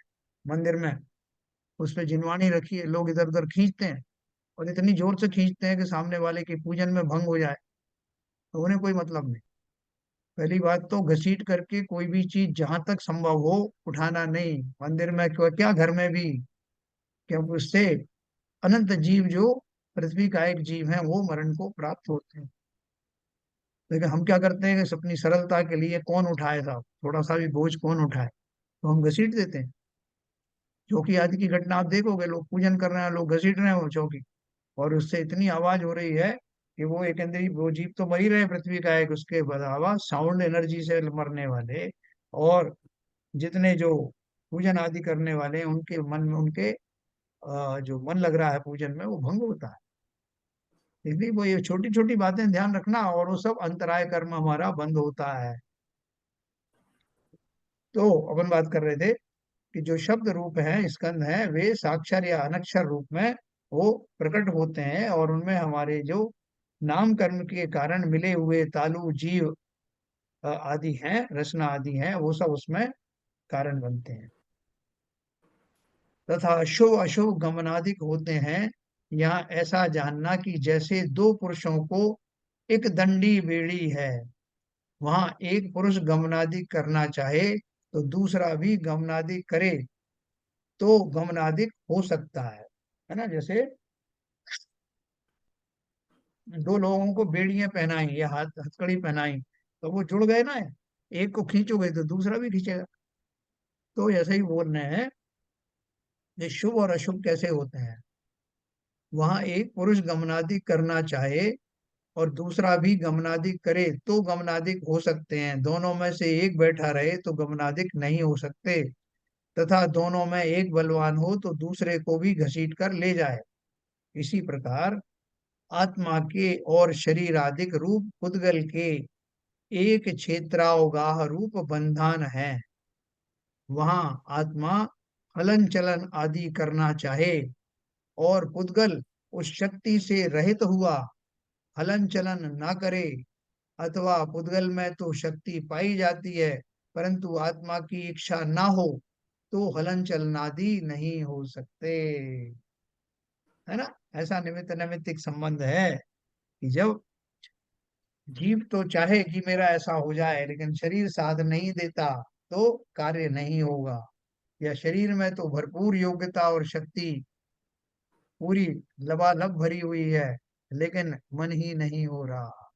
मंदिर में, उस पे जिनवानी रखी है, लोग इधर उधर खींचते हैं, और इतनी जोर से खींचते हैं कि सामने वाले के पूजन में भंग हो जाए, तो उन्हें कोई मतलब नहीं। पहली बात तो घसीट करके कोई भी चीज जहां तक संभव हो उठाना नहीं, मंदिर में क्यों, क्या घर में भी, क्योंकि उससे अनंत जीव जो पृथ्वी का एक जीव है वो मरण को प्राप्त होते हैं। लेकिन हम क्या करते हैं कि अपनी सरलता के लिए कौन उठाए साहब, थोड़ा सा भी बोझ कौन उठाए, तो हम घसीट देते हैं। चौकी आदि की घटना आप देखोगे, लोग पूजन कर रहे हैं, लोग घसीट रहे हैं वो चौकी, और उससे इतनी आवाज हो रही है कि वो एक अंदर वो जीव तो मर ही रहे हैं, पृथ्वी का एक, उसके अलावा साउंड एनर्जी से मरने वाले, और जितने जो पूजन आदि करने वाले हैं उनके मन में, उनके जो मन लग रहा है पूजन में, वो भंग होता है। इसलिए वो ये छोटी छोटी बातें ध्यान रखना, और वो सब अंतराय कर्म हमारा बंद होता है। तो अपन बात कर रहे थे कि जो शब्द रूप है, स्कंद है, वे साक्षर या अनक्षर रूप में वो प्रकट होते हैं, और उनमें हमारे जो नाम कर्म के कारण मिले हुए तालु जीव आदि हैं, रचना आदि हैं, वो सब उसमें कारण बनते हैं। तथा शुभ अशुभ गमनादिक होते हैं। यहाँ ऐसा जानना कि जैसे दो पुरुषों को एक दंडी बेड़ी है, वहां एक पुरुष गमनादिक करना चाहे तो दूसरा भी गमनादिक करे तो गमनादिक हो सकता है ना। जैसे दो लोगों को बेड़ियां पहनाई या हाथ हथकड़ी पहनाई, तो वो जुड़ गए ना, एक को खींचोगे तो दूसरा भी खींचेगा। तो ऐसे ही बोल रहे हैं, ये शुभ और अशुभ कैसे होते हैं। वहां एक पुरुष गमनादिक करना चाहे और दूसरा भी गमनादिक करे तो गमनादिक हो सकते हैं। दोनों में से एक बैठा रहे तो गमनादिक नहीं हो सकते। तथा दोनों में एक बलवान हो तो दूसरे को भी घसीट कर ले जाए। इसी प्रकार आत्मा के और शरीर आदिक रूप पुद्गल के एक क्षेत्रावगाह रूप बंधन है। वहां आत्मा हलन चलन आदि करना चाहे और पुद्गल उस शक्ति से रहित हुआ हलन चलन ना करे, अथवा पुद्गल में तो शक्ति पाई जाती है परंतु आत्मा की इच्छा ना हो, तो हलन चलन आदि नहीं हो सकते, है ना। ऐसा निमित्त नैमित्तिक संबंध है कि जब जीव तो चाहे कि मेरा ऐसा हो जाए, लेकिन शरीर साथ नहीं देता तो कार्य नहीं होगा। या शरीर में तो भरपूर योग्यता और शक्ति पूरी लबालब भरी हुई है, लेकिन मन ही नहीं हो रहा।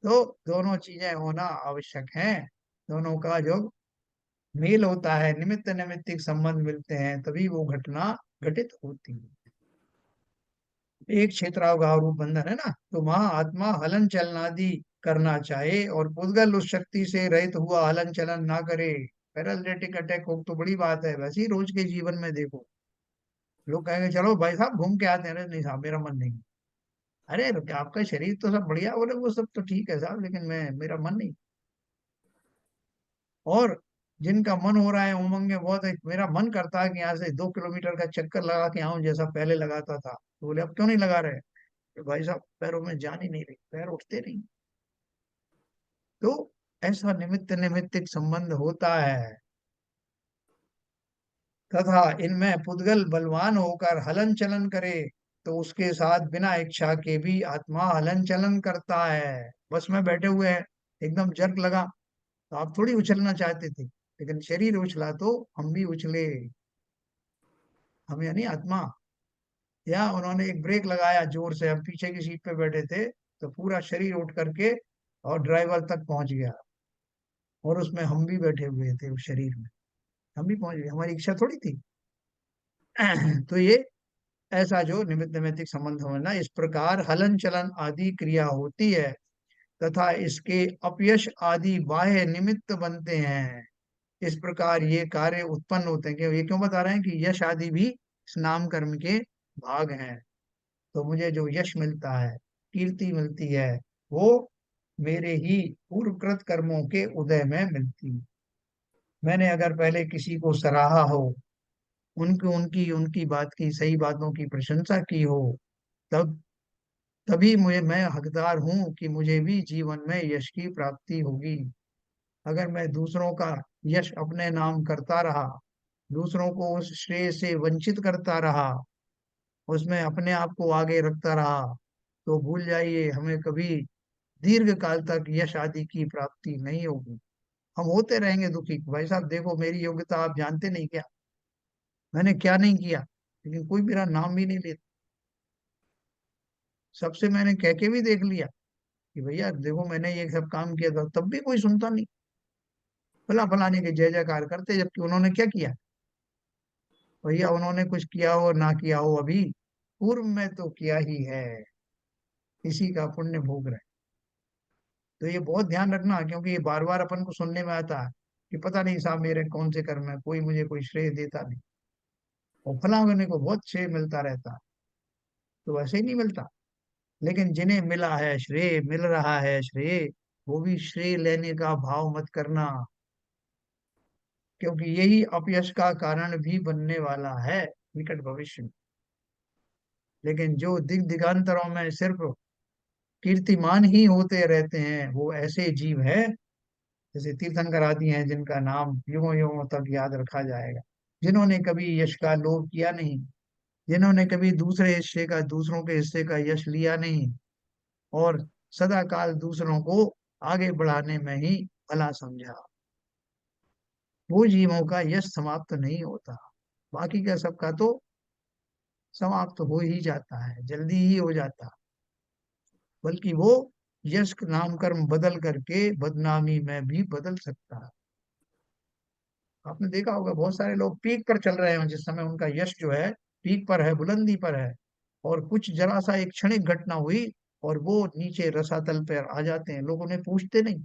तो दोनों चीजें होना आवश्यक है। दोनों का जो मेल होता है, निमित्त नैमित्तिक संबंध मिलते हैं, तभी वो घटना घटित होती है। एक क्षेत्रावगाह रूप बंधन है ना, तो वहां आत्मा हलन चलनादि करना चाहे और पुद्गल उस शक्ति से रहित हुआ हलन चलन ना करे। पैरालिटिक अटैक हो तो बड़ी बात है, वैसे ही रोज के जीवन में देखो, लोग कहेंगे चलो भाई साहब घूम के आते हैं, अरे नहीं साहब मेरा मन नहीं। अरे आपका शरीर तो सब बढ़िया, बोले वो सब तो ठीक है साहब, लेकिन मैं मेरा मन नहीं। और जिनका मन हो रहा है, उमंग में बहुत है, मेरा मन करता है कि यहाँ से 2 किलोमीटर का चक्कर लगा के आऊं जैसा पहले लगाता था, तो बोले अब क्यों नहीं लगा रहे। तो भाई साहब पैरों में जान ही नहीं रही, पैर उठते नहीं। तो ऐसा निमित्त निमित्तिक संबंध होता है। तथा इनमें पुद्गल बलवान होकर हलन चलन करे तो उसके साथ बिना इच्छा के भी आत्मा हलन चलन करता है। बस में बैठे हुए हैं, एकदम जर्क लगा तो आप थोड़ी उछलना चाहते थे, लेकिन शरीर उछला तो हम भी उछले, हम यानी आत्मा। या उन्होंने एक ब्रेक लगाया जोर से, हम पीछे की सीट पे बैठे थे, तो पूरा शरीर उठ करके और ड्राइवर तक पहुंच गया, और उसमें हम भी बैठे हुए थे उस शरीर में, हम भी पहुंच गए, हमारी इच्छा थोड़ी थी। तो ये ऐसा जो निमित्त नैमित्तिक संबंध होना, इस प्रकार हलन चलन आदि क्रिया होती है तथा इसके अपयश आदि बाह्य निमित्त बनते हैं। इस प्रकार ये कार्य उत्पन्न होते हैं। ये क्यों बता रहे हैं कि यश आदि भी इस नाम कर्म के भाग हैं। तो मुझे जो यश मिलता है, कीर्ति मिलती है, वो मेरे ही पूर्वकृत कर्मों के उदय में मिलती है। मैंने अगर पहले किसी को सराहा हो, उनकी उनकी उनकी बात की, सही बातों की प्रशंसा की हो, तब तभी मुझे, मैं हकदार हूं कि मुझे भी जीवन में यश की प्राप्ति होगी। अगर मैं दूसरों का यश अपने नाम करता रहा, दूसरों को उस श्रेय से वंचित करता रहा, उसमें अपने आप को आगे रखता रहा, तो भूल जाइए हमें कभी दीर्घ काल तक यश आदि की प्राप्ति नहीं होगी। हम होते रहेंगे दुखी, भाई साहब देखो मेरी योग्यता आप जानते नहीं क्या, मैंने क्या नहीं किया, लेकिन कोई मेरा नाम भी नहीं लेता। सबसे मैंने कह के भी देख लिया कि भैया देखो मैंने ये सब काम किया था, तब भी कोई सुनता नहीं। फला फलाने के जय जयकार करते, जबकि उन्होंने क्या किया। भैया उन्होंने कुछ किया हो ना किया हो, अभी पूर्व में तो किया ही है, इसी का पुण्य भोग रहे। तो ये बहुत ध्यान रखना, क्योंकि ये बार बार अपन को सुनने में आता है कि पता नहीं साहब मेरे कौन से कर्म है, कोई मुझे कोई श्रेय देता नहीं, और फलाने को बहुत श्रेय मिलता रहता है। तो वैसे ही नहीं मिलता। लेकिन जिन्हें मिला है श्रेय, मिल रहा है श्रेय, वो भी श्रेय लेने का भाव मत करना, क्योंकि यही अपयश का कारण भी बनने वाला है निकट भविष्य में। लेकिन जो दिगांतरों में सिर्फ कीर्तिमान ही होते रहते हैं, वो ऐसे जीव है जैसे तीर्थंकर आदि हैं, जिनका नाम युगों युगों तक याद रखा जाएगा, जिन्होंने कभी यश का लोभ किया नहीं, जिन्होंने कभी दूसरे हिस्से का, दूसरों के हिस्से का यश लिया नहीं, और सदा काल दूसरों को आगे बढ़ाने में ही भला समझा। वो जीवों का यश समाप्त नहीं होता, बाकी का सबका तो समाप्त हो ही जाता है, जल्दी ही हो जाता है। बल्कि वो यश नाम कर्म बदल करके बदनामी में भी बदल सकता है। आपने देखा होगा बहुत सारे लोग पीक पर चल रहे हैं, जिस समय उनका यश जो है पीक पर है, बुलंदी पर है, और कुछ जरा सा एक क्षणिक घटना हुई और वो नीचे रसातल पर आ जाते हैं, लोग उन्हें पूछते नहीं।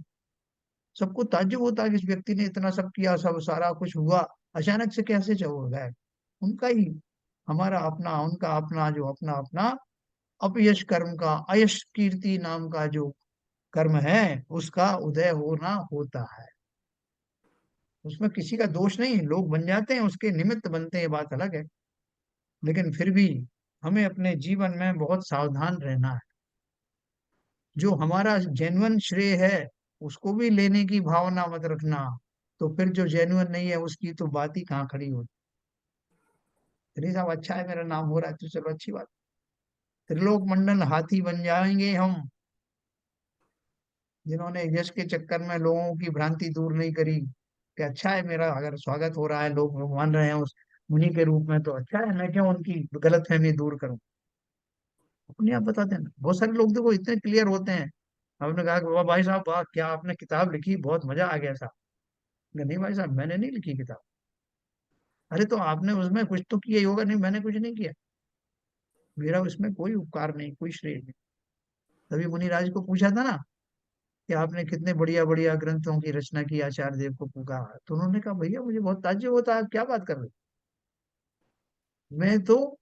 सबको ताज्जुब होता है कि इस व्यक्ति ने इतना सब किया, सब सारा कुछ हुआ, अचानक से कैसे हो गए। उनका ही, हमारा अपना, उनका अपना, जो अपना अपना अपयश कर्म का, अयश कीर्ति नाम का जो कर्म है, उसका उदय होना होता है। उसमें किसी का दोष नहीं है, लोग बन जाते हैं, उसके निमित्त बनते हैं, बात अलग है। लेकिन फिर भी हमें अपने जीवन में बहुत सावधान रहना है। जो हमारा जेन्युइन श्रेय है उसको भी लेने की भावना मत रखना, तो फिर जो जेन्युइन नहीं है उसकी तो बात ही कहाँ खड़ी होती। अरे साहब अच्छा है, मेरा नाम हो रहा है तो चलो अच्छी बात। त्रिलोक मंडल हाथी बन जाएंगे हम, जिन्होंने यश के चक्कर में लोगों की भ्रांति दूर नहीं करी कि अच्छा है मेरा अगर स्वागत हो रहा है, लोग मान रहे हैं उस मुनि के रूप में, तो अच्छा है, मैं क्यों उनकी गलतफहमी दूर करूं। अपने आप बता देना। बहुत सारे लोग देखो इतने क्लियर होते हैं। आपने कहा कि वाह भाई साहब वाह, क्या आपने किताब लिखी, बहुत मजा आ गया साहब। नहीं भाई साहब, मैंने नहीं लिखी किताब। अरे तो आपने उसमें कुछ तो किया ही होगा। नहीं, मैंने कुछ नहीं किया, मेरा उसमें कोई उपकार नहीं, कोई श्रेय नहीं। तभी मुनिराज को पूछा था ना कि आपने कितने बढ़िया बढ़िया ग्रंथों की रचना की, आचार्य देव को पूछा, तो उन्होंने कहा भैया मुझे बहुत ताज्जुब होता है, आप क्या बात कर रहे हो। मैं तो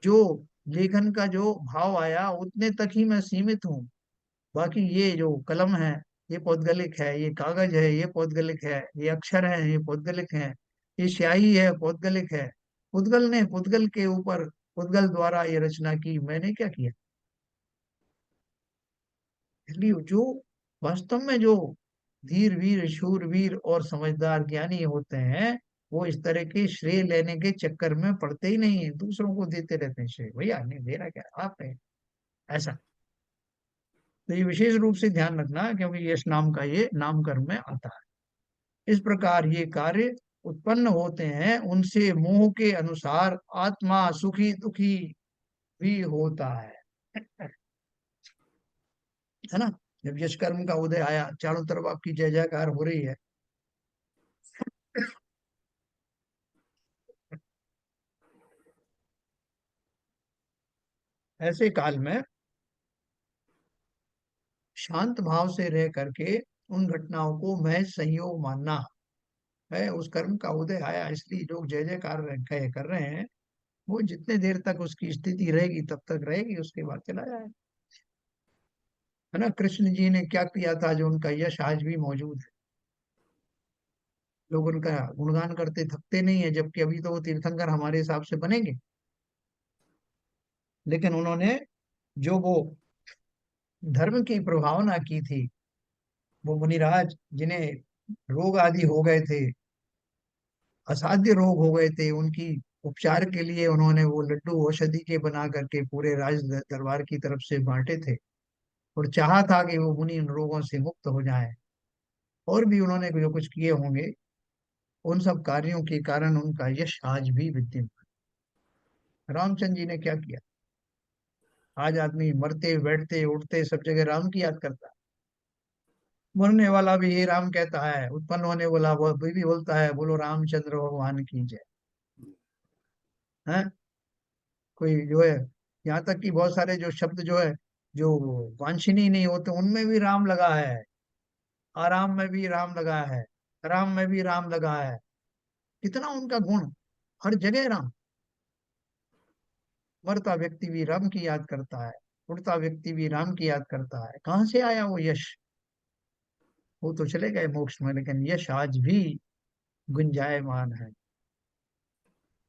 जो लेखन का जो भाव आया उतने तक ही मैं सीमित हूँ। बाकी ये जो कलम है ये पौद्गलिक है, ये कागज है ये पौद्गलिक है, ये अक्षर है ये पौद्गलिक है, ये स्याही है पौद्गलिक है। पुद्गल ने पुद्गल के ऊपर पुद्गल द्वारा ये रचना की, मैंने क्या किया। इसलिए जो वास्तव में जो धीर वीर शूरवीर और समझदार ज्ञानी होते हैं, वो इस तरह के श्रेय लेने के चक्कर में पड़ते ही नहीं है, दूसरों को देते रहते हैं श्रेय। भैया नहीं दे रहा, क्या आप है ऐसा। तो ये विशेष रूप से ध्यान रखना, क्योंकि यश नाम का ये नामकरण में आता है। इस प्रकार ये कार्य उत्पन्न होते हैं, उनसे मोह के अनुसार आत्मा सुखी दुखी भी होता है ना। जब यश कर्म का उदय आया, चारों तरफ आपकी जय जयकार हो रही है, ऐसे काल में शांत भाव से रह करके उन घटनाओं को महज संयोग मानना है। उस कर्म का उदय आया इसलिए लोग जय जयकार कर रहे हैं, वो जितने देर तक उसकी स्थिति रहेगी तब तक रहेगी, उसके बाद चला जाए। है ना, कृष्ण जी ने क्या किया था जो उनका यश आज भी मौजूद है। लोग उनका गुणगान करते थकते नहीं है, जबकि अभी तो वो तीर्थंकर हमारे हिसाब से बनेंगे। लेकिन उन्होंने जो वो धर्म की प्रभावना की थी, वो मुनिराज जिन्हें रोग आदि हो गए थे, असाध्य रोग हो गए थे, उनकी उपचार के लिए उन्होंने वो लड्डू औषधि के बना करके पूरे राज दरबार की तरफ से बांटे थे, और चाहा था कि वो मुनि इन रोगों से मुक्त हो जाएं। और भी उन्होंने जो कुछ किए होंगे, उन सब कार्यों के कारण उनका यश आज भी विद्यमान। रामचंद्र जी ने क्या किया। आज आदमी मरते बैठते उठते सब जगह राम की याद करता है। मरने वाला भी ये राम कहता है, उत्पन्न होने वाला वो भी बोलता है, बोलो रामचंद्र भगवान की जय। है कोई जो है, यहाँ तक कि बहुत सारे जो शब्द जो है, जो वांछनीय नहीं होते, उनमें भी राम लगा है। आराम में भी राम लगा है, राम में भी राम लगा है। कितना उनका गुण, हर जगह राम। मरता व्यक्ति भी राम की याद करता है। उड़ता व्यक्ति भी राम की याद करता है। कहाँ से आया वो यश? वो तो चले गए मोक्ष में, लेकिन यश आज भी गुंजायमान है।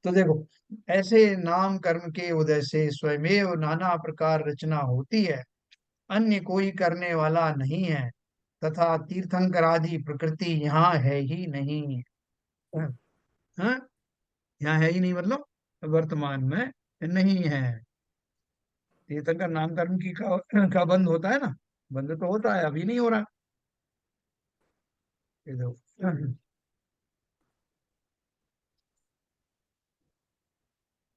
तो देखो, ऐसे नाम कर्म के उदय से स्वयमेव नाना प्रकार रचना होती है, अन्य कोई करने वाला नहीं है, तथा तीर्थंकर आदि प्रकृति यहाँ है ही नहीं। हाँ, यहाँ है ही नहीं मतलब वर्तमान में नहीं है। तीर्थंकर नाम कर्म की का बंद होता है ना, बंद तो होता है, अभी नहीं हो रहा। ये देखो,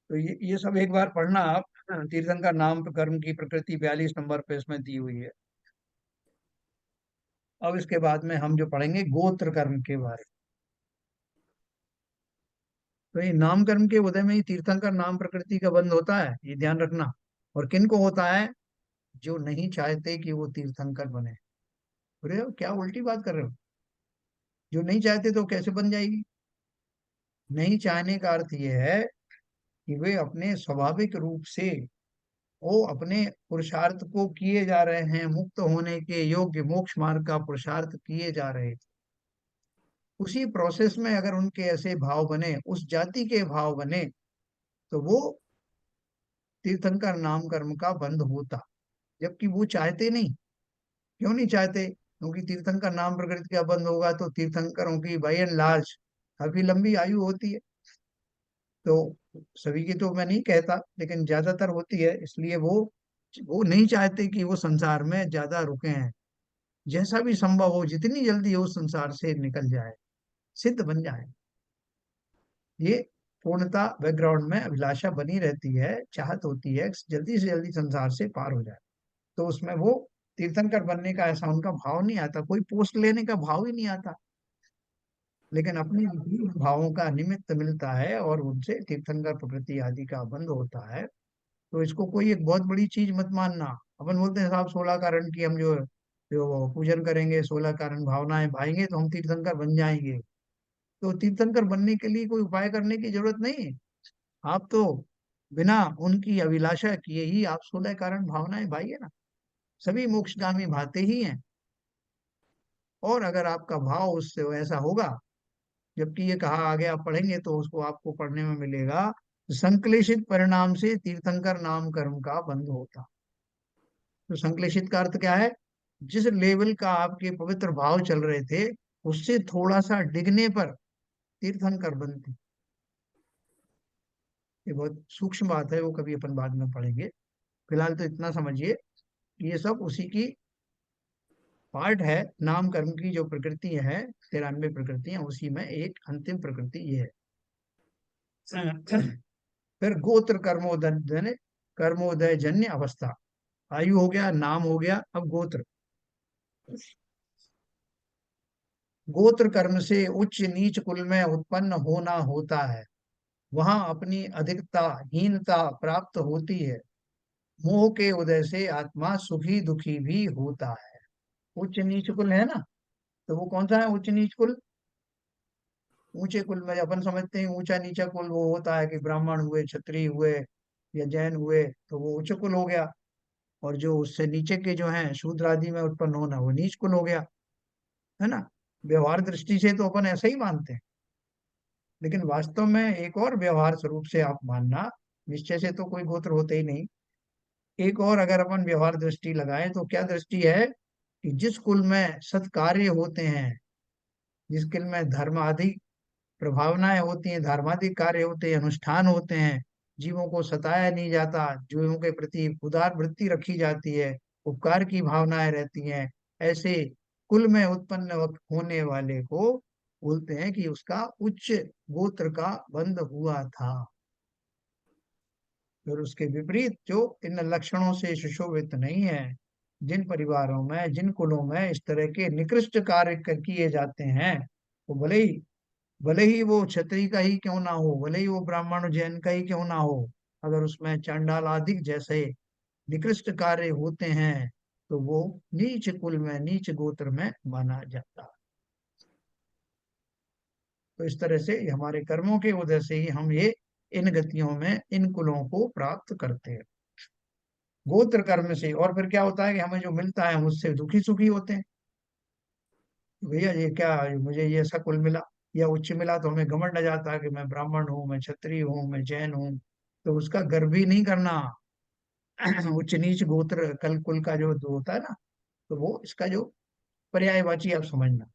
तो ये सब एक बार पढ़ना आप। तीर्थंकर नाम कर्म की प्रकृति 42 नंबर पे इसमें दी हुई है। अब इसके बाद में हम जो पढ़ेंगे गोत्र कर्म के बारे में। तो ये नाम कर्म के उदय में ही तीर्थंकर नाम प्रकृति का बंद होता है, ये ध्यान रखना। और किन को होता है? जो नहीं चाहते कि वो तीर्थंकर बने। अरे क्या उल्टी बात कर रहे हो? जो नहीं चाहते तो कैसे बन जाएगी? नहीं चाहने का अर्थ ये है कि वे अपने स्वाभाविक रूप से वो अपने पुरुषार्थ को किए जा रहे हैं, मुक्त होने के योग्य मोक्ष मार्ग का पुरुषार्थ किए जा रहे थे। उसी प्रोसेस में अगर उनके ऐसे भाव बने, उस जाति के भाव बने, तो वो तीर्थंकर नाम कर्म का बंद होता। जबकि वो चाहते नहीं। क्यों नहीं चाहते? क्योंकि तीर्थंकर नाम प्रकृति का बंद होगा तो तीर्थंकरों की बाय एंड लार्ज काफी लंबी आयु होती है। तो सभी की तो मैं नहीं कहता, लेकिन ज्यादातर होती है, इसलिए वो नहीं चाहते कि वो संसार में ज्यादा रुके हैं। जैसा भी संभव हो, जितनी जल्दी हो संसार से निकल जाए, सिद्ध बन जाए। ये पूर्णता बैकग्राउंड में अभिलाषा बनी रहती है, चाहत होती है जल्दी से जल्दी संसार से पार हो जाए। तो उसमें वो तीर्थंकर बनने का ऐसा उनका भाव नहीं आता, कोई पोस्ट लेने का भाव ही नहीं आता। लेकिन अपने भावों का निमित्त मिलता है और उनसे तीर्थंकर प्रकृति आदि का बंध होता है। तो इसको कोई एक बहुत बड़ी चीज मत मानना। अपन बोलते हैं साहब 16 कारण की हम जो जो पूजन करेंगे, 16 कारण भावनाएं भाएंगे तो हम तीर्थंकर बन जाएंगे। तो तीर्थंकर बनने के लिए कोई उपाय करने की जरूरत नहीं है। आप तो बिना उनकी अभिलाषा किए ही आप 16 कारण भावनाएं भाइए ना, सभी मोक्षगामी भाते ही हैं। और अगर आपका भाव उससे ऐसा होगा, जबकि ये कहा आगे आप पढ़ेंगे तो उसको आपको पढ़ने में मिलेगा, संक्लेशित परिणाम से तीर्थंकर नाम कर्म का बंध होता। तो संक्लेशित का अर्थ क्या है? जिस लेवल का आपके पवित्र भाव चल रहे थे, उससे थोड़ा सा डिगने पर तीर्थंकर बनते। ये बहुत सूक्ष्म बात है, वो कभी अपन बाद में पढ़ेंगे। फिलहाल तो इतना समझिए कि ये सब उसी की पार्ट है। नाम कर्म की जो प्रकृति है, 93 प्रकृतियां, उसी में एक अंतिम प्रकृति ये है। फिर गोत्र कर्मोदय, कर्मोदय जन्य अवस्था। आयु हो गया, नाम हो गया, अब गोत्र। गोत्र कर्म से उच्च नीच कुल में उत्पन्न होना होता है। वहां अपनी अधिकता हीनता प्राप्त होती है। मोह के उदय से आत्मा सुखी दुखी भी होता है। उच्च नीच कुल है ना, तो वो कौन सा है उच्च नीच कुल? ऊंचे कुल में अपन समझते हैं ऊंचा नीचा कुल वो होता है कि ब्राह्मण हुए, क्षत्रिय हुए या जैन हुए, तो वो उच्च कुल हो गया। और जो उससे नीचे के जो हैं शूद्र आदि में उत्पन्न होना, वो नीच कुल हो गया, है ना। व्यवहार दृष्टि से तो अपन ऐसा ही मानते हैं, लेकिन वास्तव में एक और व्यवहार स्वरूप से आप मानना, निश्चय से तो कोई गोत्र होते ही नहीं। एक और अगर अपन व्यवहार दृष्टि लगाएं तो क्या दृष्टि है कि जिस कुल में सत्कार्य होते हैं, जिस कुल में धर्माधिक प्रभावनाएं होती हैं, धर्माधिक कार्य होते हैं, अनुष्ठान होते हैं, जीवों को सताया नहीं जाता, जीवों के प्रति उदार वृत्ति रखी जाती है, उपकार की भावनाएं रहती हैं, ऐसे कुल में उत्पन्न होने वाले को बोलते हैं कि उसका उच्च गोत्र का बंध हुआ था। फिर उसके विपरीत जो इन लक्षणों से सुशोभित नहीं है, जिन परिवारों में, जिन कुलों में इस तरह के निकृष्ट कार्य किए जाते हैं, वो भले ही वो क्षत्रिय का ही क्यों ना हो, भले ही वो ब्राह्मण जैन का ही क्यों ना हो, अगर उसमें चंडाल आदि जैसे निकृष्ट कार्य होते हैं, तो वो नीच कुल में, नीच गोत्र में माना जाता है। तो इस तरह से हमारे कर्मों के वजह से ही हम ये इन गतियों में इन कुलों को प्राप्त करते हैं। गोत्र कर्म से। और फिर क्या होता है कि हमें जो मिलता है हम उससे दुखी सुखी होते हैं। भैया ये क्या, मुझे ये ऐसा कुल मिला या उच्च मिला, तो हमें घमंड आ जाता है कि मैं ब्राह्मण हूँ, मैं क्षत्रिय हूँ, मैं जैन हूँ। तो उसका गर्व ही नहीं करना। उच्च नीच गोत्र कल कुल का जो होता है ना, तो वो इसका जो पर्यायवाची आप समझना।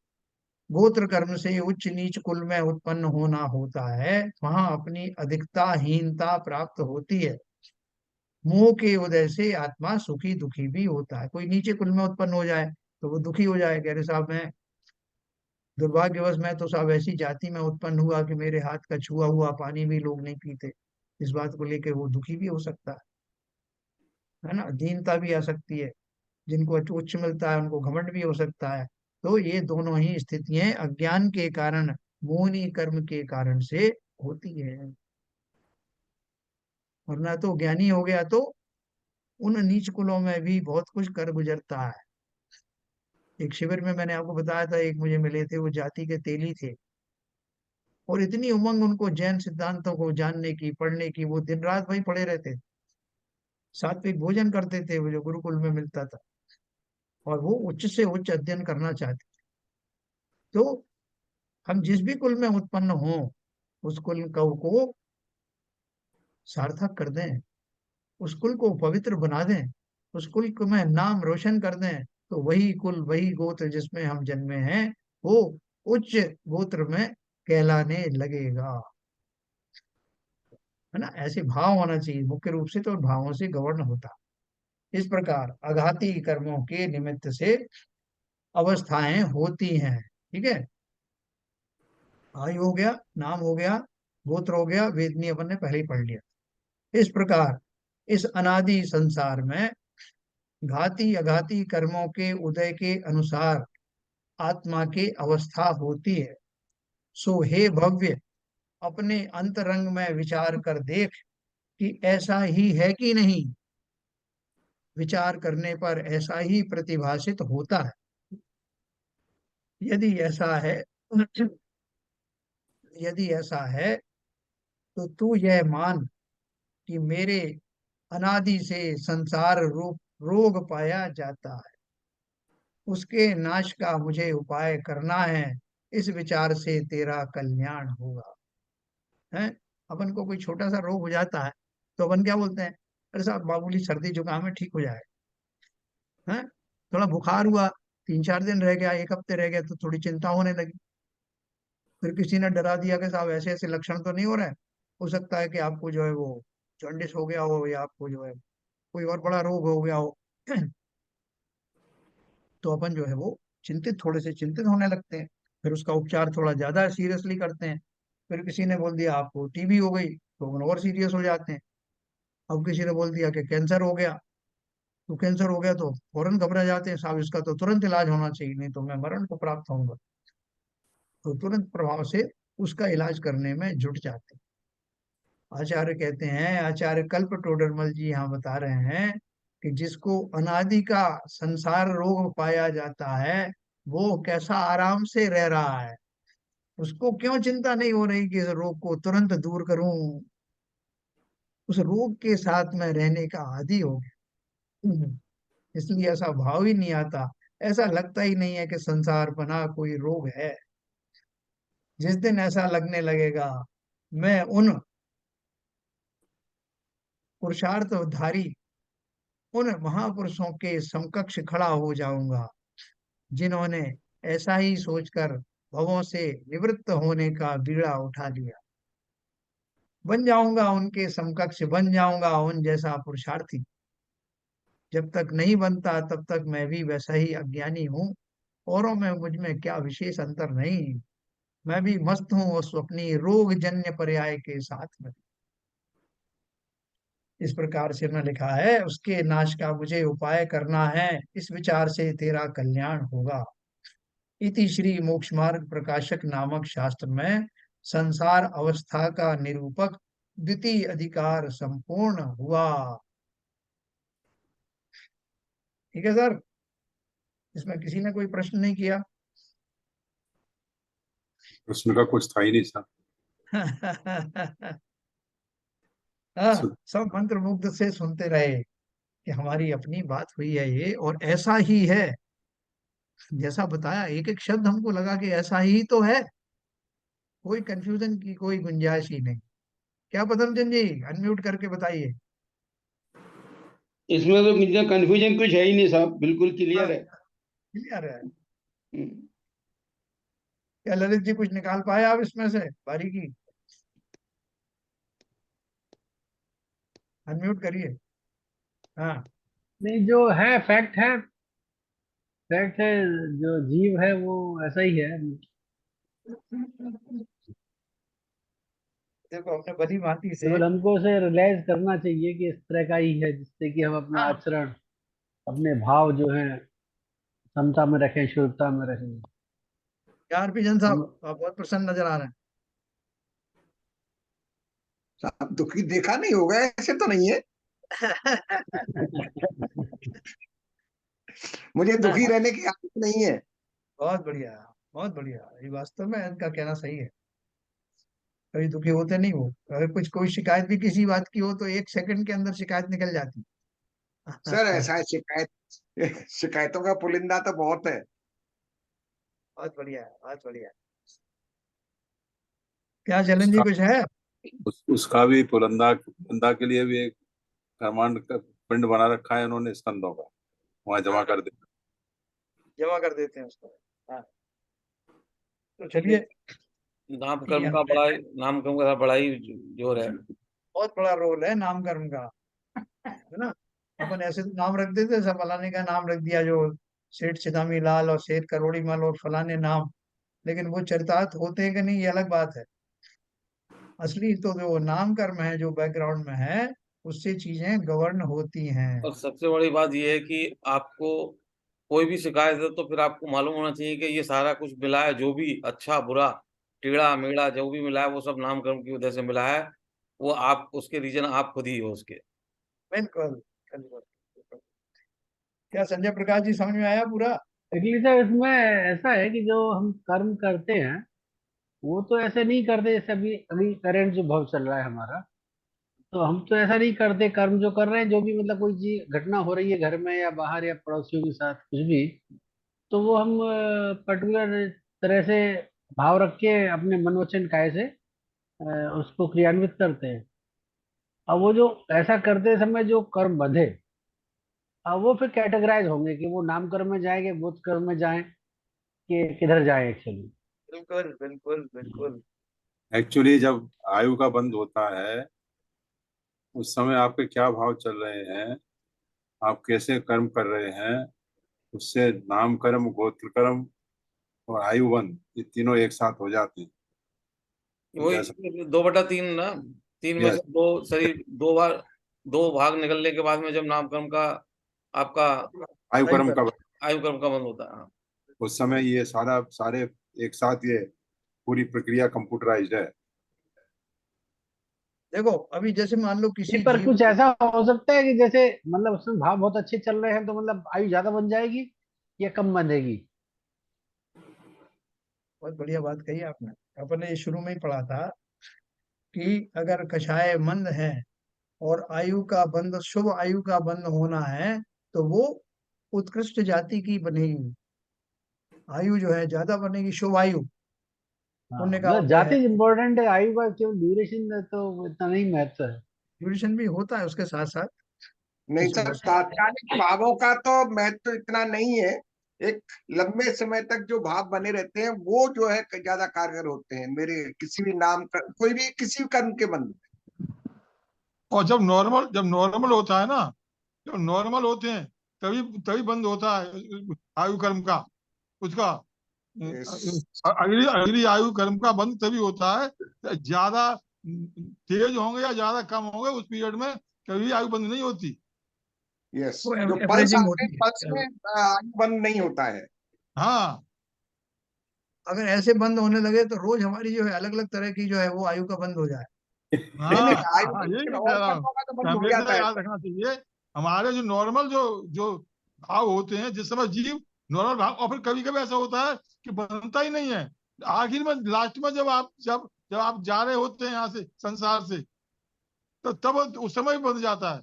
गोत्र कर्म से उच्च नीच कुल में उत्पन्न होना होता है, वहां अपनी अधिकता हीनता प्राप्त होती है। मोह के उदय से आत्मा सुखी दुखी भी होता है। कोई नीचे कुल में उत्पन्न हो जाए तो वो दुखी हो जाए, कह रहे साहब मैं दुर्भाग्यवश, मैं तो साहब ऐसी जाति में उत्पन्न हुआ कि मेरे हाथ का छुआ हुआ पानी भी लोग नहीं पीते। इस बात को लेकर वो दुखी भी हो सकता है ना, दीनता भी आ सकती है। जिनको उच्च मिलता है उनको घमंड भी हो सकता है। तो ये दोनों ही स्थितियां अज्ञान के कारण, मोहनी कर्म के कारण से होती है। वरना तो ज्ञानी हो गया तो उन नीच कुलों में भी बहुत कुछ कर गुजरता है। एक शिविर में मैंने आपको बताया था, एक मुझे मिले थे, वो जाति के तेली थे। और इतनी उमंग उनको जैन सिद्धांतों को जानने की, पढ़ने की, वो दिन रात वही पड़े रहते थे। सात्विक भोजन करते थे वो जो गुरुकुल में मिलता था। और वो उच्च से उच्च अध्ययन करना चाहते। तो हम जिस भी कुल में उत्पन्न हो, उस कुल को सार्थक कर दें, उस कुल को पवित्र बना दें, उस कुल को में नाम रोशन कर दें, तो वही कुल, वही गोत्र जिसमें हम जन्मे हैं, वो उच्च गोत्र में कहलाने लगेगा। है ना, ऐसे भाव होना चाहिए। मुख्य रूप से तो भावों से गवर्न होता। इस प्रकार अघाती कर्मों के निमित्त से अवस्थाएं होती हैं। ठीक है, आयु हो गया, नाम हो गया, गोत्र हो गया, वेदनी अपन ने पहले ही पढ़ लिया। इस प्रकार इस अनादि संसार में घाती अघाती कर्मों के उदय के अनुसार आत्मा की अवस्था होती है। सो हे भव्य, अपने अंतरंग में विचार कर देख कि ऐसा ही है कि नहीं। विचार करने पर ऐसा ही प्रतिभाषित होता है। यदि ऐसा है यदि ऐसा है तो तू यह मान कि मेरे अनादि से संसार रूप रोग पाया जाता है, उसके नाश का मुझे उपाय करना है। इस विचार से तेरा कल्याण होगा। है, अपन को कोई छोटा सा रोग हो जाता है तो अपन क्या बोलते हैं, अरे साहब मामूली सर्दी जुकाम है, ठीक हो जाए। है, थोड़ा बुखार हुआ, 3 4 दिन रह गया, एक हफ्ते रह गया, तो थोड़ी चिंता होने लगी। फिर किसी ने डरा दिया कि साहब ऐसे ऐसे लक्षण तो नहीं हो रहे हैं, हो सकता है कि आपको जो है वो जॉन्डिस हो गया हो, या आपको जो है कोई और बड़ा रोग हो गया हो। तो अपन जो है वो चिंतित, थोड़े से चिंतित होने लगते हैं। फिर उसका उपचार थोड़ा ज्यादा सीरियसली करते हैं। फिर किसी ने बोल दिया आपको टीबी हो गई, तो अपन और सीरियस हो जाते हैं। अब किसी ने बोल दिया कि कैंसर हो गया, तो कैंसर हो गया तो फौरन घबरा जाते हैं, साहब इसका तो तुरंत इलाज होना चाहिए, नहीं तो मैं मरण को प्राप्त होऊंगा। तो तुरंत प्रभाव से उसका इलाज करने में जुट जाते हैं। आचार्य कहते हैं, आचार्य कल्प टोडरमल जी यहाँ बता रहे हैं कि जिसको अनादि का संसार रोग पाया जाता है, वो कैसा आराम से रह रहा है। उसको क्यों चिंता नहीं हो रही कि इस रोग को तुरंत दूर करूं। उस रोग के साथ में रहने का आदी हो गया। इसलिए ऐसा भाव ही नहीं आता। ऐसा लगता ही नहीं है कि संसार बना कोई रोग है। जिस दिन ऐसा लगने लगेगा, मैं उन पुरुषार्थधारी, उन महापुरुषों के समकक्ष खड़ा हो जाऊंगा जिन्होंने ऐसा ही सोचकर भवों से निवृत्त होने का बीड़ा उठा लिया। बन जाऊंगा उनके समकक्ष, बन जाऊंगा उन जैसा पुरुषार्थी। जब तक नहीं बनता तब तक मैं भी वैसा ही अज्ञानी हूँ। औरों में मुझ में क्या विशेष अंतर नहीं। मैं भी मस्त हूँ उस अपनी रोग जन्य पर्याय के साथ में। इस प्रकार से ने लिखा है, उसके नाश का मुझे उपाय करना है, इस विचार से तेरा कल्याण होगा। इति श्री मोक्ष मार्ग प्रकाशक नामक शास्त्र में संसार अवस्था का निरूपक द्वितीय अधिकार संपूर्ण हुआ। ठीक है सर, इसमें किसी ने कोई प्रश्न नहीं किया। प्रश्न का कुछ था ही नहीं सर। हाँ, सब मंत्र मुग्ध से सुनते रहे। कि हमारी अपनी बात हुई है ये, और ऐसा ही है जैसा बताया, एक एक शब्द हमको लगा कि ऐसा ही तो है, कोई कंफ्यूजन की कोई गुंजाइश ही नहीं। क्या पदमचंद जी, अनम्यूट करके बताइए। इसमें तो मुझे कंफ्यूजन कुछ है ही नहीं साहब, बिल्कुल क्लियर है। क्लियर है। हम्म। क्या ललित जी कुछ निकाल पाए आप इसमें से बारीकी? अनम्यूट करिए। हाँ। नहीं, जो है फैक्ट है, फैक्ट है, जो जीव है वो ऐसा ही है। देखो हमने भली भांति से। केवल हमको उसे रियलाइज करना चाहिए कि इस तरह का ही है, जिससे कि हम अपना हाँ, आचरण, अपने भाव जो है समता में रखें, शुद्धता में रखें। यार पिजन साहब, हम आप बहुत प्रसन्न नजर आ रहे साहब दुखी देखा नहीं होगा, ऐसे तो नहीं है। हैं। मुझे दुखी रहने की आदत नहीं है। बहुत बढ़िया, बहुत बढ़िया, ये वास्तव में इनका कहना सही है। कभी दुखी होते नहीं हो, अगर कुछ कोई शिकायत भी किसी बात की हो तो 1 सेकंड के अंदर शिकायत निकल जाती। सर ऐसा है, शिकायतों का पुलिंदा तो बहुत है। बहुत बढ़िया, बहुत बढ़िया। क्या चलन जी उसका कुछ है? उसका भी पुलंदा पुलंदा के लिए भी एक ब्रह्मांड का पिंड बना रखा है उन्होंने स्कंदों का, वहां जमा कर दे। जमा कर देते हैं उसको। हाँ, तो नहीं, चलिए। ये नामकर्म का हमने नामकर्म का बड़ा ही जोर है। बहुत बड़ा रोल है नामकरण का, है ना। अपन ऐसे तो नाम रख देते, सब फलाने का नाम रख दिया, जो सेठ छिदामी लाल और सेठ करोड़ी मल और फलाने नाम, लेकिन वो चरितार्थ होते हैं कि नहीं, ये अलग बात है। असली तो जो नाम कर्म है, जो बैकग्राउंड में है, उससे चीजें गवर्न होती हैं। और सबसे बड़ी बात यह है कि आपको कोई भी शिकायत है तो फिर आपको मालूम होना चाहिए कि ये सारा कुछ मिला है, जो भी अच्छा बुरा टेढ़ा मेढ़ा जो भी मिला है वो सब नामकर्म की वजह से मिला है। वो आप उसके रीजन आप खुद ही हो उसके। बिल्कुल, बिल्कुल, बिल्कुल। क्या संजय प्रकाश जी समझ में आया पूरा? एक्चुअली सर, इसमें ऐसा है कि जो हम कर्म करते हैं वो तो ऐसे नहीं करते जैसे अभी अभी करंट जो भाव चल रहा है हमारा। तो हम तो ऐसा नहीं करते, कर्म जो कर रहे हैं, जो भी मतलब कोई चीज घटना हो रही है घर में या बाहर या पड़ोसियों के साथ कुछ भी, तो वो हम पर्टिकुलर तरह से भाव रख के अपने मन वचन काया से उसको क्रियान्वित करते हैं। अब वो जो ऐसा करते समय जो कर्म बंधे, अब वो फिर कैटेगराइज होंगे कि वो नाम कर्म में जाएंगे, बोध कर्म में जाएं, कि किधर जाए एक्चुअली। बिल्कुल, बिल्कुल, बिल्कुल। एक्चुअली जब आयु का बंध होता है उस समय आपके क्या भाव चल रहे हैं, आप कैसे कर्म कर रहे हैं, उससे नाम कर्म, गोत्र कर्म और आयु बंध, ये तीनों एक साथ हो जाते हैं। तो जैसा, वही 2/3 ना, 3 में से यस, 2 शरीर 2 बार 2 भाग निकलने के बाद में जब नामकर्म का आपका आयु सही कर्म कर। का आयु कर्म का बंद होता है। हाँ। उस समय ये सारे एक साथ, ये पूरी प्रक्रिया कंप्यूटराइज्ड है। देखो अभी जैसे मान लो नहीं, किसी पर जीव कुछ को। ऐसा हो सकता है कि जैसे मतलब उसमें भाव बहुत अच्छे चल रहे हैं तो मतलब आयु ज्यादा बन जाएगी या कम बनेगी। बहुत बढ़िया बात कही आपने। अपन ने ये शुरू में ही पढ़ा था कि अगर कषाय मंद है और आयु का बंध, शुभ आयु का बंध होना है, तो वो उत्कृष्ट जाति की बनेगी। आयु जो है ज्यादा बनेगी, शुभ आयु। हाँ, पुण्य का मतलब उदय है। जाति इंपॉर्टेंट है, आयु का केवल ड्यूरेशन तो इतना नहीं महत्व है। ड्यूरेशन भी होता है उसके साथ साथ। नहीं इसमें सर, बस। तात्कालिक भावों का तो महत्व इतना नहीं है। एक लंबे समय तक जो भाव बने रहते हैं वो जो है ज्यादा कारगर होते हैं, मेरे किसी भी कोई भी किसी भी कर्म के बंद। और जब नॉर्मल होता है ना, जब नॉर्मल होते हैं तभी तभी बंद होता है आयु कर्म का, उसका अगली अगली आयु कर्म का बंद तभी होता है। ज्यादा तेज होंगे या ज्यादा कम होंगे उस पीरियड में कभी आयु बंद नहीं होती। यस, वो जो पल्स एवरेजिंग आते हैं होती पल्स है। में आयु बंद नहीं होता है। हाँ अगर ऐसे बंद होने लगे तो रोज हमारी जो है अलग अलग तरह की जो है वो आयु का बंद हो जाए। नहीं हाँ नहीं, आयु हाँ, यही बंद मैं कह और रहा हूँ कर्मों का तो कि बंद हो हमेशा जाता है याद सर। रखना चाहिए हमारे जो नॉर्मल जो जो भाव होते हैं जिस समय जीव नॉर्मल भाव, और फिर कभी कभी ऐसा होता है कि बनता ही नहीं है। आखिर में लास्ट में जब आप जा रहे होते हैं यहाँ से संसार से, तो तब उस समय भी बन जाता है।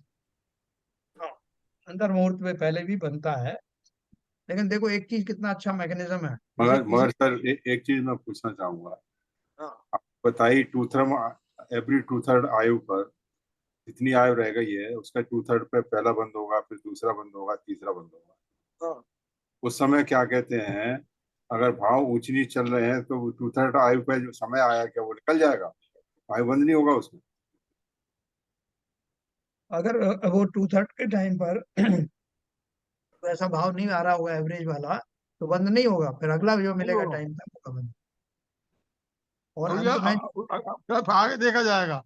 हाँ, अंतर मुहूर्त में पहले भी बनता है। लेकिन देखो एक चीज कितना अच्छा मैकेनिज्म है, जैसे मगर किसी। मगर सर एक चीज मैं पूछना चाहूंगा। हाँ, आप बताइए, two third every two third आयु पर जितनी आयु रह गई है उसका टू थर्ड पे पहला बंद होगा, फिर दूसरा बंद होगा, तीसरा बंद होगा। हाँ। उस समय क्या कहते हैं, अगर भाव ऊंच नीच चल रहे हैं तो टू थर्ड आयु पे जो समय आया क्या वो निकल जाएगा, आयु बंद नहीं होगा उसमें? अगर वो टू थर्ड के टाइम पर वैसा भाव नहीं आ रहा होगा एवरेज वाला, तो बंद नहीं होगा, फिर अगला जो नहीं मिलेगा होगा। टाइम तक होगा बंद। और तो अंत में फिर आगे देखा जाएगा,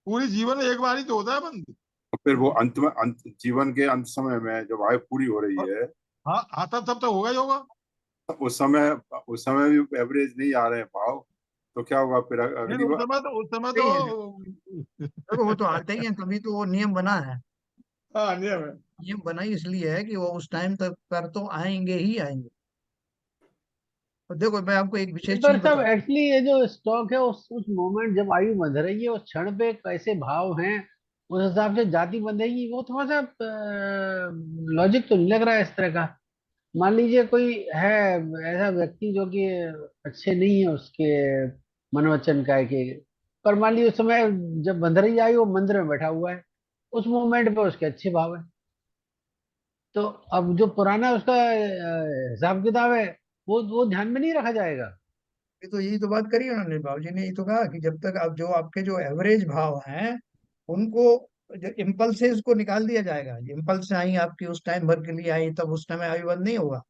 पूरी जीवन में एक बार ही तो होता है बंद। तो फिर वो अंत में, अंत जीवन के अंत समय में जब आयु पूरी हो रही और है, हाँ हाँ, तब तो होगा ही होगा। तो उस समय भी एवरेज नहीं आ रहे हैं भाव, तो क्या होगा फिर नहीं अगली बार? उस समय नहीं है, तो देखो वो तो आते ही हैं, तभी तो वो नियम बना है। हाँ नियम है। नियम बना ही इसलिए है कि वो उस टाइम तक पर तो आएंगे ही आएंगे। और देखो मैं आपको एक विशेष पर चीज सब बताता एक्चुअली ये जो स्टॉक है उस मोमेंट जब आयु बंध रही है उस क्षण पे कैसे भाव हैं उस हिसाब से जाति बंधेगी, वो थोड़ा सा लॉजिक तो नहीं लग रहा है इस तरह का। मान लीजिए कोई है ऐसा व्यक्ति जो कि अच्छे नहीं है उसके मनोवचन का है कि, पर मान लीजिए उस समय जब बंध रही आयु वो मंदिर में बैठा हुआ है, उस मोमेंट पे उसके अच्छे भाव है, तो अब जो पुराना उसका हिसाब किताब है वो ध्यान में नहीं रखा जाएगा। ये तो यही तो बात करी उन्होंने, बाबू जी ने यही तो कहा कि जब तक आप जो आपके जो एवरेज भाव हैं उनको, जो इम्पल्सेस को निकाल दिया जाएगा। इम्पल्स आई आपकी उस टाइम भर के लिए आई, तब उस टाइम आयु बंद नहीं होगा।